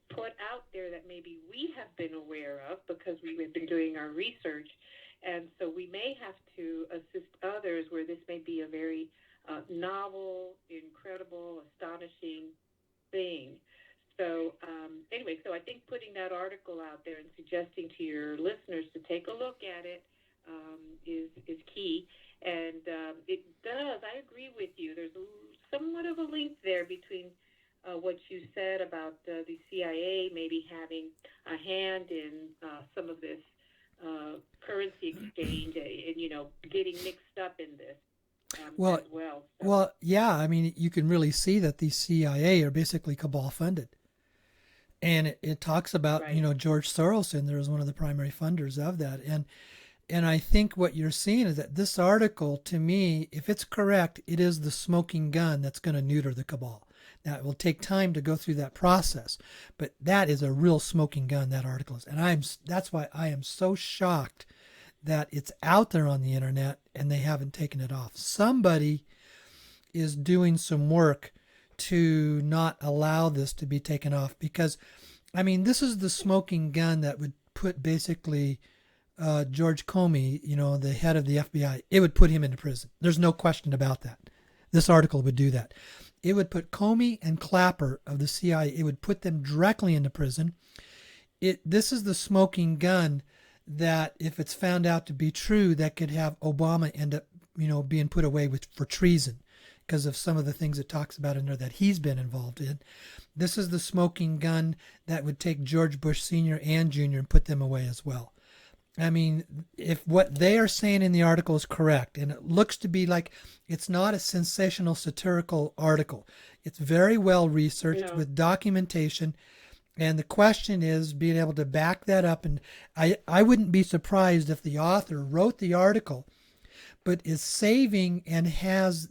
put out there that maybe we have been aware of because we have been doing our research. And so we may have to assist others where this may be a very novel, incredible, astonishing thing. So anyway, so I think putting that article out there and suggesting to your listeners to take a look at it is key. And it does, I agree with you. There's somewhat of a link there between what you said about the CIA maybe having a hand in some of this currency exchange and, getting mixed up in this
Well,
as well. So,
well, yeah. I mean, you can really see that the CIA are basically cabal funded, and it talks about
right.
George Soros in there as one of the primary funders of that, and I think what you're seeing is that this article, to me, if it's correct, it is the smoking gun that's going to neuter the cabal. Now, it will take time to go through that process, but that is a real smoking gun, that article is. And that's why I am so shocked that it's out there on the internet and they haven't taken it off. Somebody is doing some work to not allow this to be taken off because, I mean, this is the smoking gun that would put basically George Comey, the head of the FBI, it would put him into prison. There's no question about that. This article would do that. It would put Comey and Clapper of the CIA, it would put them directly into prison. This is the smoking gun that, if it's found out to be true, that could have Obama end up, being put away for treason because of some of the things it talks about in there that he's been involved in. This is the smoking gun that would take George Bush Sr. and Jr. and put them away as well. I mean, if what they are saying in the article is correct, and it looks to be like it's not a sensational satirical article, it's very well researched with documentation. And the question is being able to back that up. And I wouldn't be surprised if the author wrote the article, but is saving and has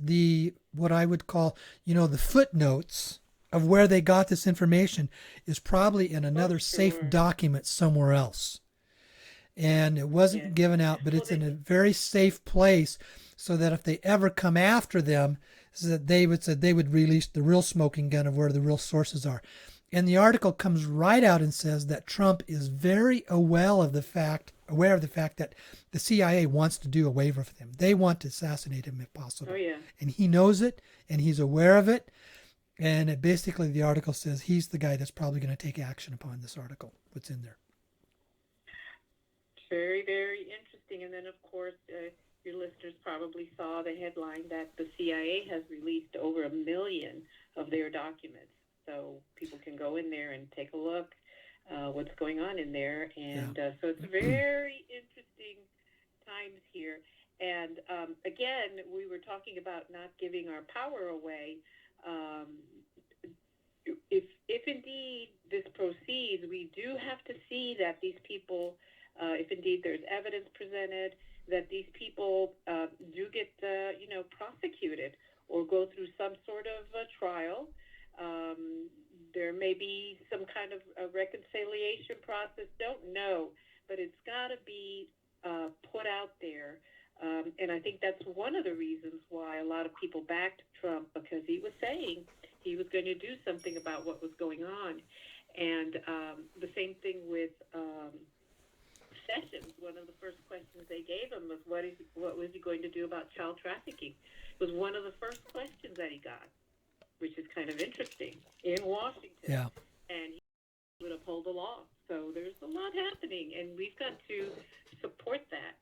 what I would call, the footnotes of where they got this information is probably in another safe document somewhere else. And it wasn't given out, but it's in a very safe place so that if they ever come after them, so that they would release the real smoking gun of where the real sources are. And the article comes right out and says that Trump is very aware of the fact that the CIA wants to do away with him. They want to assassinate him if possible.
Oh, yeah.
And he knows it, and he's aware of it. And basically the article says he's the guy that's probably going to take action upon this article, what's in there.
Very, very interesting. And then, of course, your listeners probably saw the headline that the CIA has released over 1 million of their documents. So people can go in there and take a look what's going on in there. And so it's very interesting times here. And again, we were talking about not giving our power away. If indeed this proceeds, we do have to see that these people, if indeed there's evidence presented, that these people do get, prosecuted or go through some sort of a trial. There may be some kind of a reconciliation process, don't know, but it's got to be put out there. And I think that's one of the reasons why a lot of people backed Trump, because he was saying he was going to do something about what was going on. And the same thing with Sessions. One of the first questions they gave him was, what was he going to do about child trafficking? It was one of the first questions that he got, which is kind of interesting, in Washington.
Yeah.
And he would uphold the law. So there's a lot happening, and we've got to support that.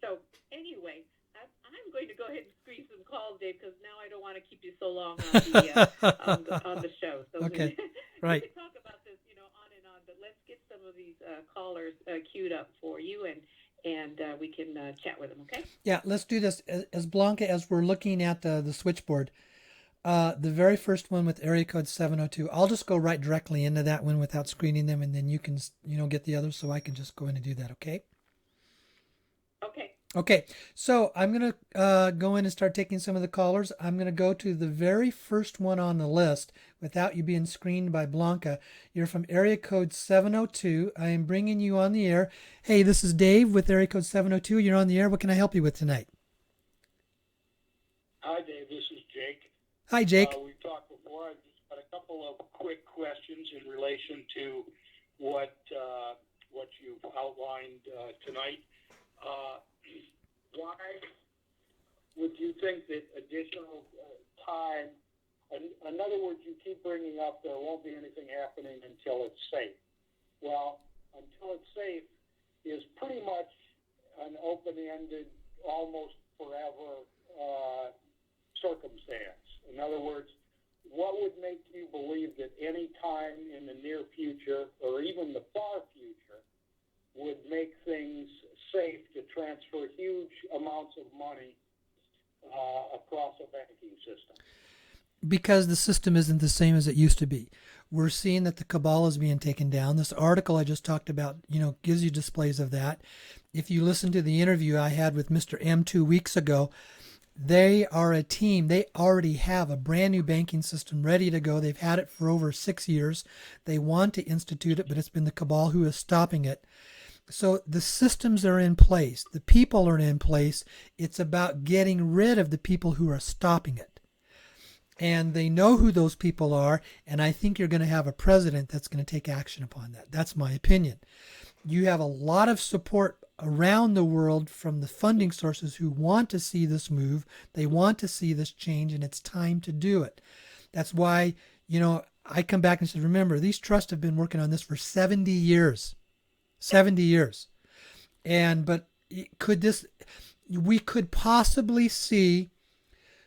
So anyway, I'm going to go ahead and screen some calls, Dave, because now I don't want to keep you so long on the show. So
okay, right.
We could talk about this, on and on, but let's get some of these callers queued up for you, and we can chat with them, okay?
Yeah, let's do this. As Blanca, as we're looking at the switchboard, the very first one with area code 702, I'll just go right directly into that one without screening them, and then you can, get the others, so I can just go in and do that, okay? Okay, so I'm going to go in and start taking some of the callers. I'm going to go to the very first one on the list without you being screened by Blanca. You're from area code 702. I am bringing you on the air. Hey, this is Dave with area code 702. You're on the air. What can I help you with tonight?
Hi, Dave. This is Jake.
Hi, Jake.
We've talked before. I've just got a couple of quick questions in relation to what you've outlined tonight. Why would you think that additional time, in other words, you keep bringing up there won't be anything happening until it's safe. Well, until it's safe is pretty much an open-ended, almost forever circumstance. In other words, what would make you believe that any time in the near future or even the far future would make things safe to transfer huge amounts of money across a banking system?
Because the system isn't the same as it used to be. We're seeing that the cabal is being taken down. This article I just talked about, gives you displays of that. If you listen to the interview I had with Mr. M 2 weeks ago, they are a team. They already have a brand new banking system ready to go. They've had it for over 6 years. They want to institute it, but it's been the cabal who is stopping it. So the systems are in place. The people are in place. It's about getting rid of the people who are stopping it. And they know who those people are, and I think you're going to have a president that's going to take action upon that. That's my opinion. You have a lot of support around the world from the funding sources who want to see this move. They want to see this change, and it's time to do it. That's why, I come back and say, remember, these trusts have been working on this for 70 years. 70 years. But we could possibly see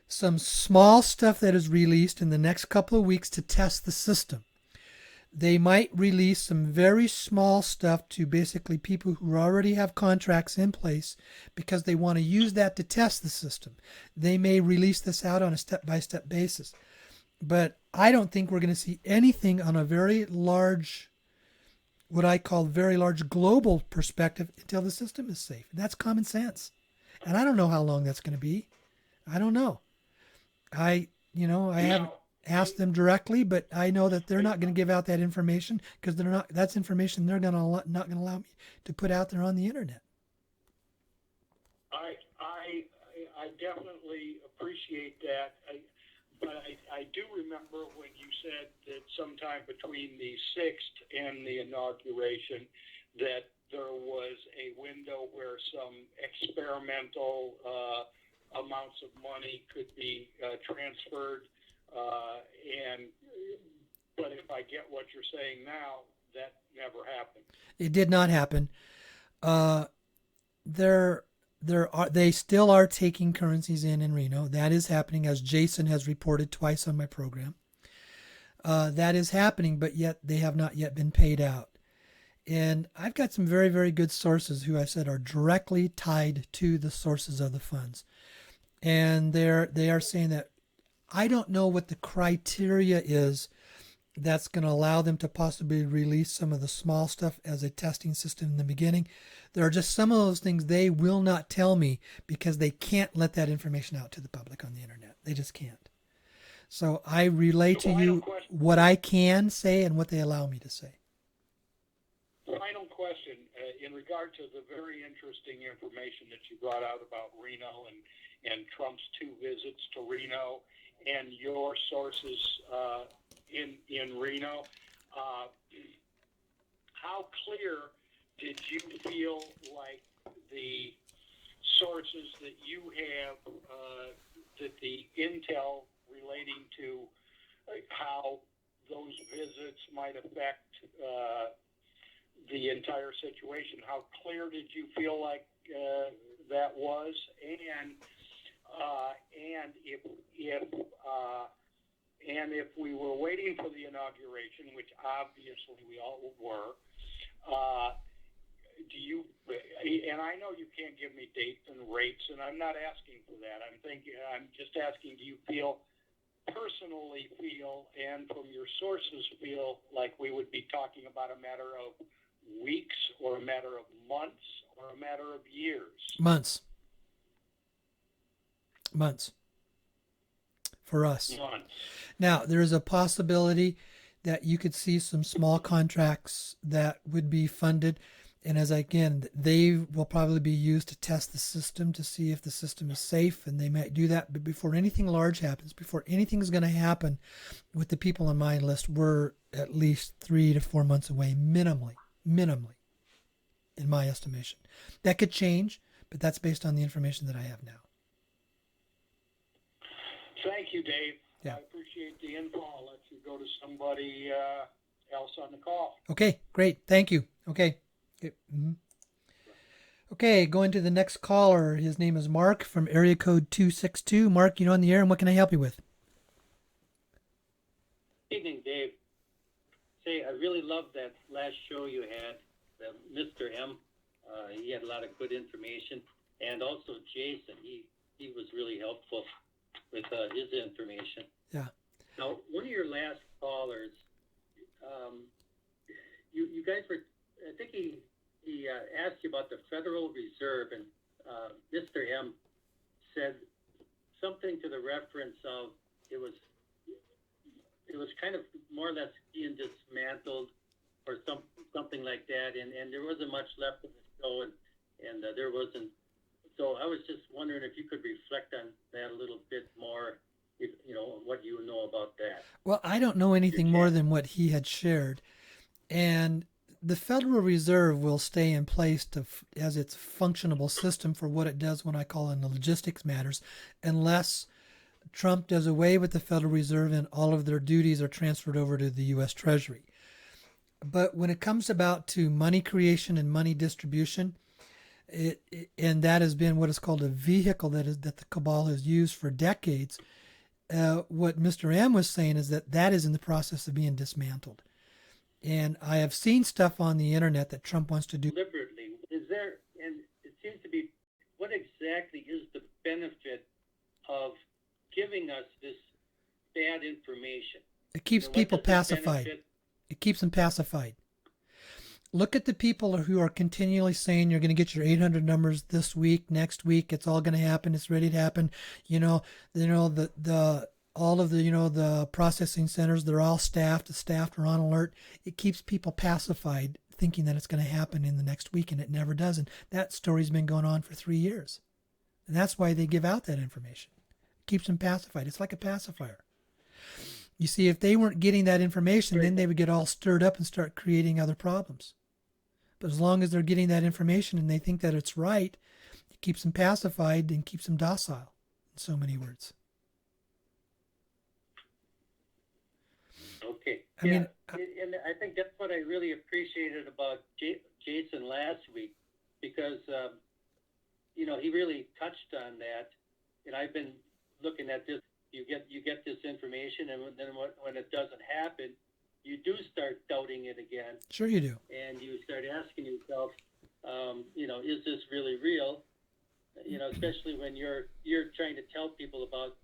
some small stuff that is released in the next couple of weeks to test the system. They might release some very small stuff to basically people who already have contracts in place because they want to use that to test the system. They may release this out on a step-by-step basis. But I don't think we're going to see anything on a very large, what I call very large global perspective until the system is safe. And that's common sense. And I don't know how long that's going to be. I don't know. I haven't asked them directly, but I know that they're not going to give out that information because that's information they're not going to allow me to put out there on the internet.
I definitely appreciate that. But I do remember when you said that sometime between the 6th and the inauguration that there was a window where some experimental amounts of money could be transferred. But if I get what you're saying now, that never happened.
It did not happen. They still are taking currencies in Reno. That is happening, as Jason has reported twice on my program. That is happening, but yet they have not yet been paid out. And I've got some very, very good sources who I said are directly tied to the sources of the funds. And they are saying that I don't know what the criteria is that's going to allow them to possibly release some of the small stuff as a testing system in the beginning. There are just some of those things they will not tell me because they can't let that information out to the public on the internet. They just can't. So I relay to you what I can say and what they allow me to say.
Final question. question. In regard to the very interesting information that you brought out about Reno and Trump's 2 visits to Reno and your sources in Reno, how clear did you feel like the sources that you have, that the intel relating to how those visits might affect the entire situation, how clear did you feel like that was? And if we were waiting for the inauguration, which obviously we all were, do you? And I know you can't give me dates and rates, and I'm not asking for that. I'm just asking, do you personally feel, and from your sources feel like we would be talking about a matter of weeks, or a matter of months, or a matter of years?
Months. For us.
Months.
Now, there is a possibility that you could see some small contracts that would be funded. And they will probably be used to test the system to see if the system is safe, and they might do that. But before anything large happens, before anything is going to happen with the people on my list, we're at least 3 to 4 months away, minimally, in my estimation. That could change, but that's based on the information that I have now.
Thank you, Dave.
Yeah.
I appreciate the info. I'll let you go to somebody else on the call.
Okay, great. Thank you. Okay. Okay, going to the next caller. His name is Mark from area code 262. Mark, you're on the air, and what can I help you with?
Evening, Dave. Say, I really loved that last show you had, Mr. M. He had a lot of good information, and also Jason. He was really helpful with his information.
Yeah.
Now, one of your last callers, you guys were, I think he asked you about the Federal Reserve, and Mr. M said something to the reference of it was kind of more or less being dismantled, or something like that, and there wasn't much left of the show, and there wasn't. So I was just wondering if you could reflect on that a little bit more, what you know about that.
Well, I don't know anything more than what he had shared, and the Federal Reserve will stay in place as its functionable system for what it does when I call in the logistics matters, unless Trump does away with the Federal Reserve and all of their duties are transferred over to the U.S. Treasury. But when it comes about to money creation and money distribution, and that has been what is called a vehicle that the cabal has used for decades, what Mr. M was saying is that is in the process of being dismantled. And I have seen stuff on the internet that Trump wants to do.
Deliberately. Is there, and it seems to be, what exactly is the benefit of giving us this bad information?
It keeps people pacified. It keeps them pacified. Look at the people who are continually saying you're going to get your 800 numbers this week, next week. It's all going to happen. It's ready to happen. All of the processing centers, they're all staffed. The staff are on alert. It keeps people pacified, thinking that it's going to happen in the next week, and it never does. And that story's been going on for 3 years. And that's why they give out that information. It keeps them pacified. It's like a pacifier. You see, if they weren't getting that information, then they would get all stirred up and start creating other problems. But as long as they're getting that information and they think that it's right, it keeps them pacified and keeps them docile, in so many words.
Okay.
I mean,
and I think that's what I really appreciated about Jason last week, because he really touched on that, and I've been looking at this. You get this information, and then when it doesn't happen, you do start doubting it again.
Sure you do.
And you start asking yourself, is this really real? Especially when you're trying to tell people about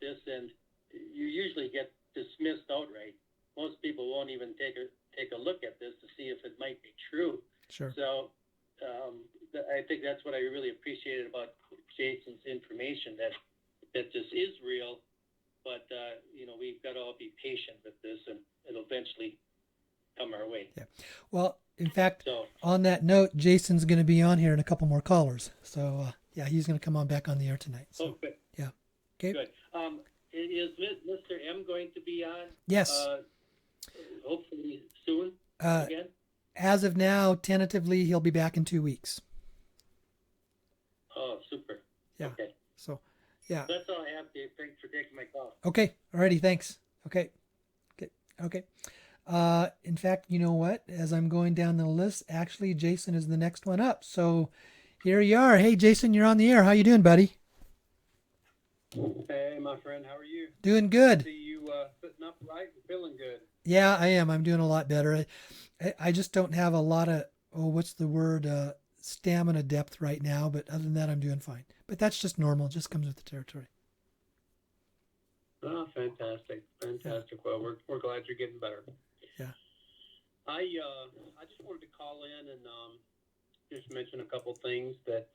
this, and you usually get dismissed outright. Most people won't even take a look at this to see if it might be true.
Sure.
So I think that's what I really appreciated about Jason's information, that this is real, but we've got to all be patient with this, and it'll eventually come our way.
Yeah. Well, in fact,
So,
on that note, Jason's going to be on here in a couple more callers. So, yeah, he's going to come on back on the air tonight. So,
good.
yeah. Okay.
Good. Is Mr. M going to be on?
Yes.
Hopefully soon again?
As of now, tentatively, he'll be back in 2 weeks.
Oh, super.
Yeah.
Okay.
So, yeah.
That's all I have, Dave. Thanks for taking my call.
Okay. Alrighty. Thanks. Okay. Okay. In fact, you know what? As I'm going down the list, actually, Jason is the next one up. So here you are. Hey, Jason, you're on the air. How you doing, buddy?
Hey, my friend. How are you?
Doing good.
See you sitting up right and feeling good.
Yeah, I am. I'm doing a lot better. I just don't have a lot of, what's the word? Stamina depth right now. But other than that, I'm doing fine. But that's just normal. It just comes with the territory.
Oh, fantastic. Fantastic. Yeah. Well, we're glad you're getting better.
Yeah.
I just wanted to call in and just mention a couple things that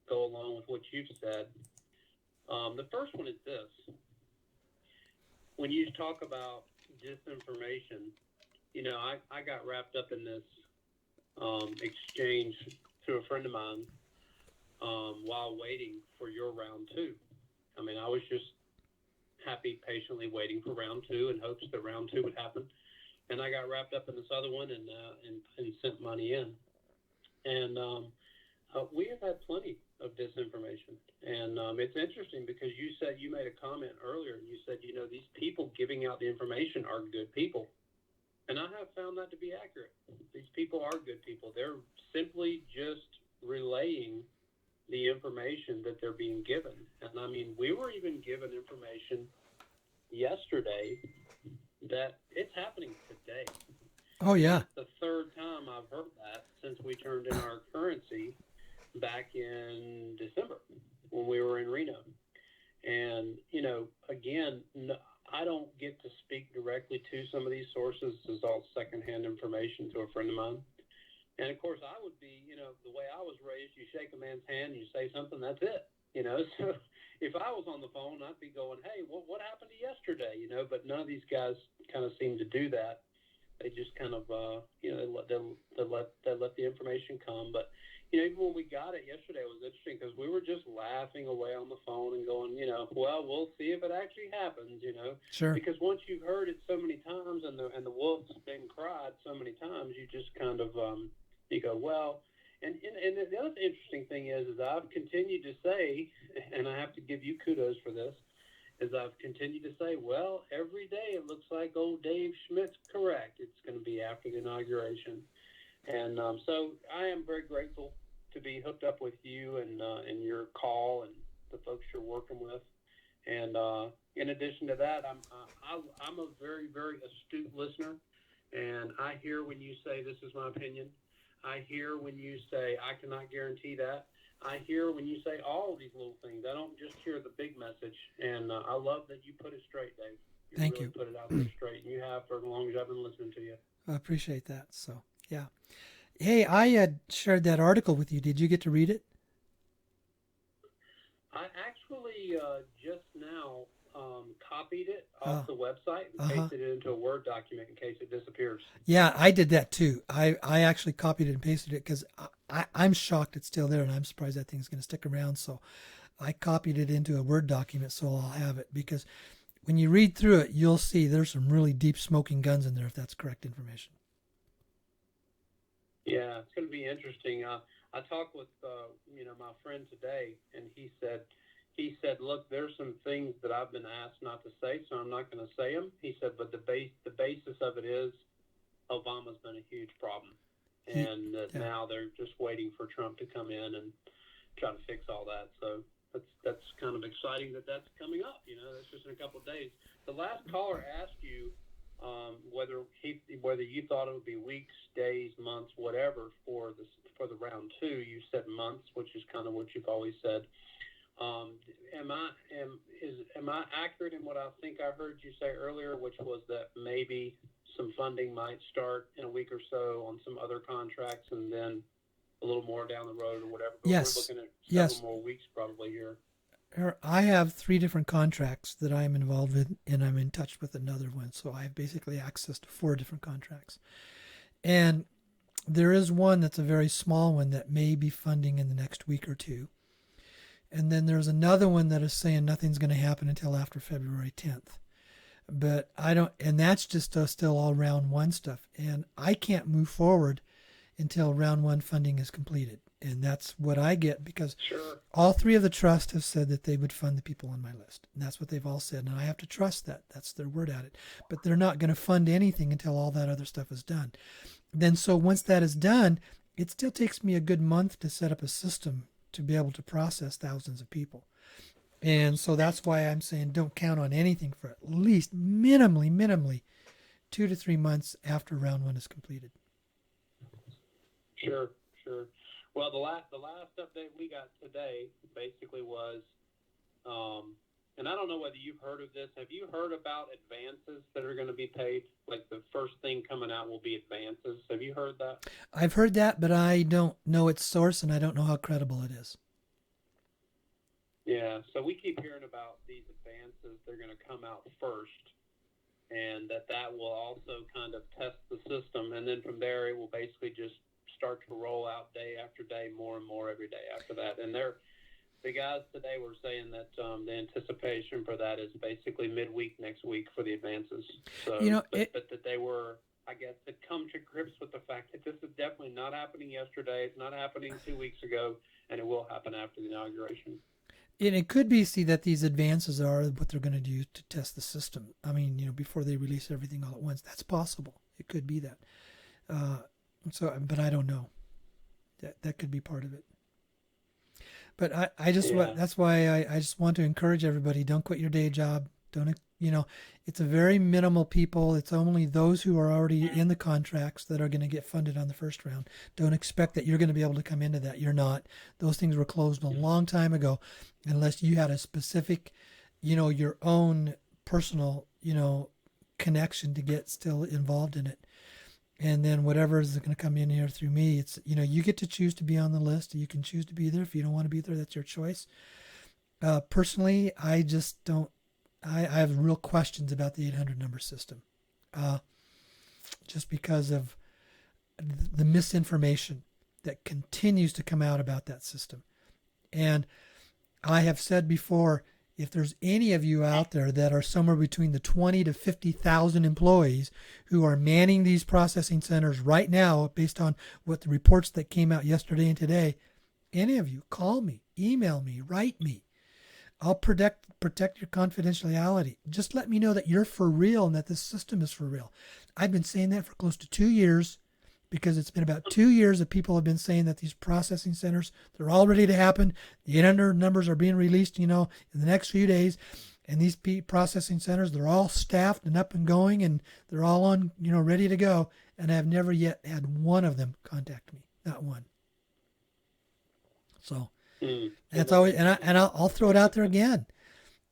go along with what you've said. The first one is this. When you talk about disinformation, you know, I got wrapped up in this exchange through a friend of mine while waiting for your round two. I mean, I was just happy, patiently waiting for round two in hopes that round two would happen. And I got wrapped up in this other one and sent money in. And we have had plenty of disinformation. And it's interesting because you said, you made a comment earlier, and you said, you know, these people giving out the information are good people. And I have found that to be accurate. These people are good people. They're simply just relaying the information that they're being given. And I mean, we were even given information yesterday that it's happening today.
Oh, yeah.
It's the third time I've heard that since we turned in our currency back in December when we were in Reno. And, you know, again, I don't get to speak directly to some of these sources. This is all secondhand information to a friend of mine. And, of course, I would be, you know, the way I was raised, you shake a man's hand, you say something, that's it, you know. So if I was on the phone, I'd be going, hey, what happened to yesterday, you know. But none of these guys kind of seem to do that. They just kind of, you know, they let the information come. But, you know, even when we got it yesterday, it was interesting because we were just laughing away on the phone and going, you know, well, we'll see if it actually happens, you know.
Sure.
Because once you've heard it so many times and the wolf's been cried so many times, you just kind of, you go, well, and the other interesting thing is I've continued to say, and I have to give you kudos for this, is I've continued to say, well, every day it looks like old Dave Schmidt's correct. It's going to be after the inauguration. And so I am very grateful to be hooked up with you and your call and the folks you're working with. And in addition to that, I'm a very, very astute listener. And I hear when you say, this is my opinion. I hear when you say, I cannot guarantee that. I hear when you say all of these little things. I don't just hear the big message. And I love that you put it straight, Dave.
Thank you.
Put it out there straight. And you have for as long as I've been listening to you.
I appreciate that. So, yeah. Hey, I had shared that article with you. Did you get to read it?
I actually just now copied it off the website and pasted it into a Word document in case it disappears.
Yeah, I did that too. I actually copied it and pasted it because I'm shocked it's still there, and I'm surprised that thing's going to stick around. So I copied it into a Word document so I'll have it, because when you read through it, you'll see there's some really deep smoking guns in there if that's correct information.
Yeah, it's going to be interesting. I talked with my friend today, and he said, look, there's some things that I've been asked not to say, so I'm not going to say them. He said, but the basis of it is Obama's been a huge problem, and now they're just waiting for Trump to come in and try to fix all that. So that's kind of exciting that that's coming up. You know, that's just in a couple of days. The last caller asked you whether you thought it would be weeks, days, months, whatever for the round two. You said months, which is kind of what you've always said. Am I accurate in what I think I heard you say earlier, which was that maybe some funding might start in a week or so on some other contracts, and then a little more down the road or whatever? But
yes.
We're looking at several more weeks probably here.
I have 3 different contracts that I'm involved with, and I'm in touch with another one. So I have basically access to 4 different contracts. And there is one that's a very small one that may be funding in the next week or two. And then there's another one that is saying nothing's going to happen until after February 10th. But I don't, and that's just still all round one stuff. And I can't move forward until round one funding is completed. And that's what I get because
Sure.
all three of the trusts have said that they would fund the people on my list. And that's what they've all said. And I have to trust that. That's their word at it. But they're not going to fund anything until all that other stuff is done. Then so once that is done, it still takes me a good month to set up a system to be able to process thousands of people. And so that's why I'm saying don't count on anything for at least minimally 2 to 3 months after round one is completed.
Sure. Well, the last update we got today basically was, and I don't know whether you've heard of this. Have you heard about advances that are going to be paid? Like the first thing coming out will be advances. Have you heard that?
I've heard that, but I don't know its source and I don't know how credible it is.
Yeah, so we keep hearing about these advances. They're going to come out first, and that will also kind of test the system. And then from there, it will basically just start to roll out day after day, more and more every day after that. And the guys today were saying that the anticipation for that is basically midweek next week for the advances. So, but that they were, I guess, to come to grips with the fact that this is definitely not happening yesterday. It's not happening 2 weeks ago, and it will happen after the inauguration.
And it could be, that these advances are what they're going to do to test the system. I mean, before they release everything all at once. That's possible. It could be that. But I don't know. That could be part of it. But I just that's why I just want to encourage everybody: don't quit your day job. Don't it's a very minimal people. It's only those who are already in the contracts that are going to get funded on the first round. Don't expect that you're going to be able to come into that. You're not. Those things were closed a long time ago, unless you had a specific, your own personal, connection to get still involved in it. And then whatever is going to come in here through me, it's, you get to choose to be on the list. You can choose to be there. If you don't want to be there, that's your choice. Personally, I just don't, I have real questions about the 800 number system. Just because of the misinformation that continues to come out about that system. And I have said before, if there's any of you out there that are somewhere between the 20 to 50,000 employees who are manning these processing centers right now, based on what the reports that came out yesterday and today, any of you, call me, email me, write me. I'll protect your confidentiality. Just let me know that you're for real and that this system is for real. I've been saying that for close to 2 years, because it's been about 2 years that people have been saying that these processing centers, they're all ready to happen. The 800 numbers are being released, in the next few days. And these processing centers, they're all staffed and up and going, and they're all on, ready to go. And I've never yet had one of them contact me. Not one. So that's always, and I'll throw it out there again.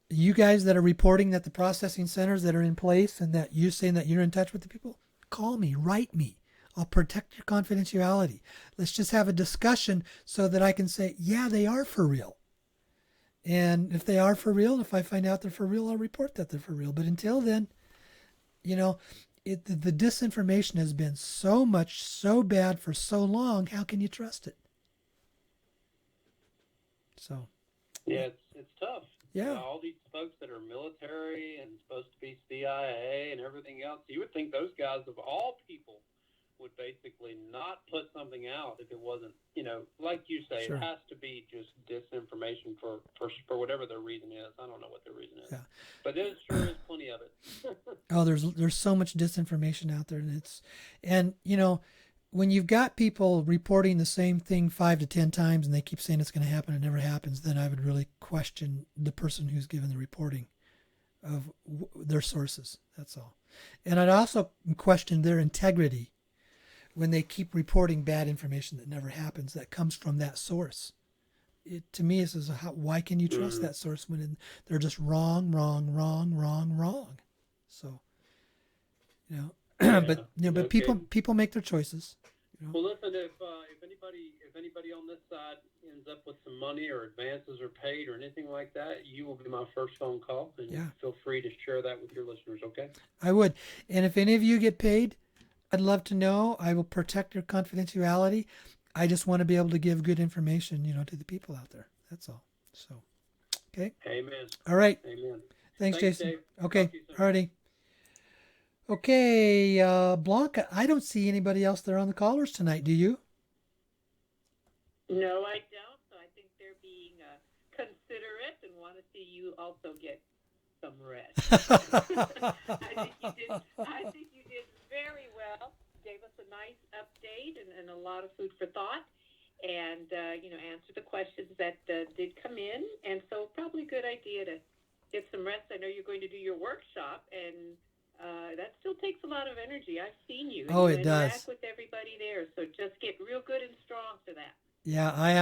You guys that are reporting that the processing centers that are in place and that you're saying that you're in touch with the people, call me, write me. I'll protect your confidentiality. Let's just have a discussion so that I can say, yeah, they are for real. And if they are for real, if I find out they're for real, I'll report that they're for real. But until then, the disinformation has been so bad for so long. How can you trust it? So.
Yeah, it's tough.
Yeah.
All these folks that are military and supposed to be CIA and everything else, you would think those guys, of all people, would basically not put something out if it wasn't, like you say,
Sure.
It has to be just disinformation for whatever their reason is. I don't know what their reason is.
Yeah.
But there sure is plenty of it.
Oh, there's so much disinformation out there, and when you've got people reporting the same thing 5 to 10 times and they keep saying it's going to happen and it never happens, then I would really question the person who's given the reporting of their sources. That's all. And I'd also question their integrity when they keep reporting bad information that never happens, that comes from that source. To me, it says, why can you trust that source when they're just wrong? So, but people make their choices.
Well, listen, if anybody on this side ends up with some money or advances or paid or anything like that, you will be my first phone call, and feel free to share that with your listeners. Okay?
I would, and if any of you get paid, I'd love to know. I will protect your confidentiality. I just want to be able to give good information, to the people out there. That's all. So, okay.
Amen.
All right.
Amen.
Thanks, Jason.
Dave.
Okay.
Talk to you soon.
Alrighty. Okay, Blanca, I don't see anybody else there on the callers tonight. Do you?
No, I don't. So I think they're being considerate and want to see you also get some rest. I think you did very well. Gave us a nice update and a lot of food for thought, and answered the questions that did come in. And so probably a good idea to get some rest. I know you're going to do your workshop, and that still takes a lot of energy. I've seen you.
Oh,
you
it does.
Interact with everybody there, so just get real good and strong for that.
Yeah, I'm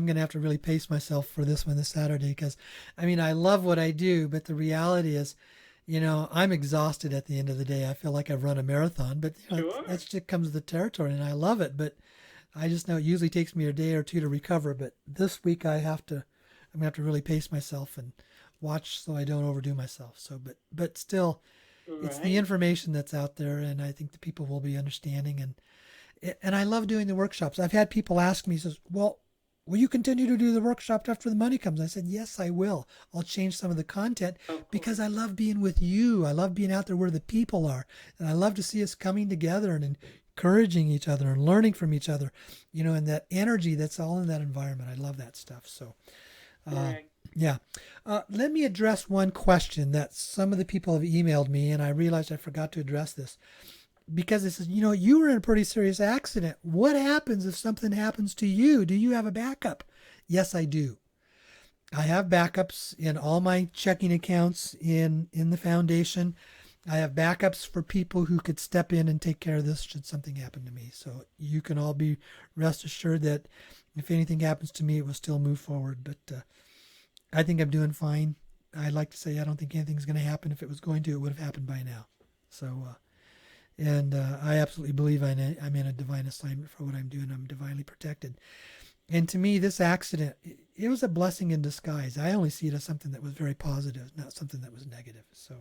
going to have to really pace myself for this one this Saturday because, I love what I do, but the reality is, I'm exhausted at the end of the day. I feel like I've run a marathon, but
Sure.
that's just comes with the territory, and I love it. But I just know it usually takes me a day or two to recover. But this week I'm going to have to really pace myself and watch so I don't overdo myself. So, but still, it's the information that's out there, and I think the people will be understanding. And I love doing the workshops. I've had people ask me, says, well, will you continue to do the workshop after the money comes? I said, yes, I will. I'll change some of the content because I love being with you. I love being out there where the people are. And I love to see us coming together and encouraging each other and learning from each other, and that energy that's all in that environment. I love that stuff. So, yeah. Let me address one question that some of the people have emailed me, and I realized I forgot to address this. Because it says, you were in a pretty serious accident. What happens if something happens to you? Do you have a backup? Yes, I do. I have backups in all my checking accounts in the foundation. I have backups for people who could step in and take care of this should something happen to me. So you can all be rest assured that if anything happens to me, it will still move forward. But I think I'm doing fine. I like to say I don't think anything's going to happen. If it was going to, it would have happened by now. So, and I absolutely believe I'm in a divine assignment for what I'm doing. I'm divinely protected. And to me, this accident, it was a blessing in disguise. I only see it as something that was very positive, not something that was negative. So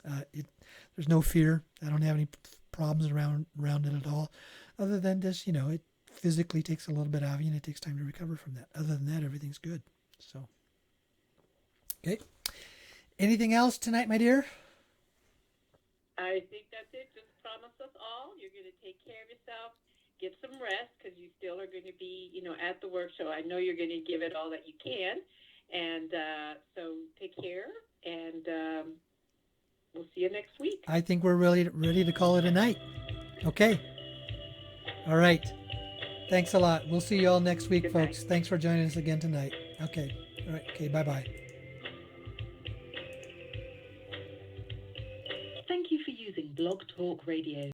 there's no fear. I don't have any problems around it at all, other than just, it physically takes a little bit out of you and it takes time to recover from that. Other than that, everything's good. So, okay. Anything else tonight, my dear?
I think that's it. Just promise us all you're going to take care of yourself, get some rest because you still are going to be, at the work. So I know you're going to give it all that you can. And so take care, and we'll see you next week.
I think we're really ready to call it a night. Okay. All right. Thanks a lot. We'll see you all next week,
Good
folks.
night.
Thanks for joining us again tonight. Okay. All right. Okay. Bye-bye.
Thank you for using Blog Talk Radio.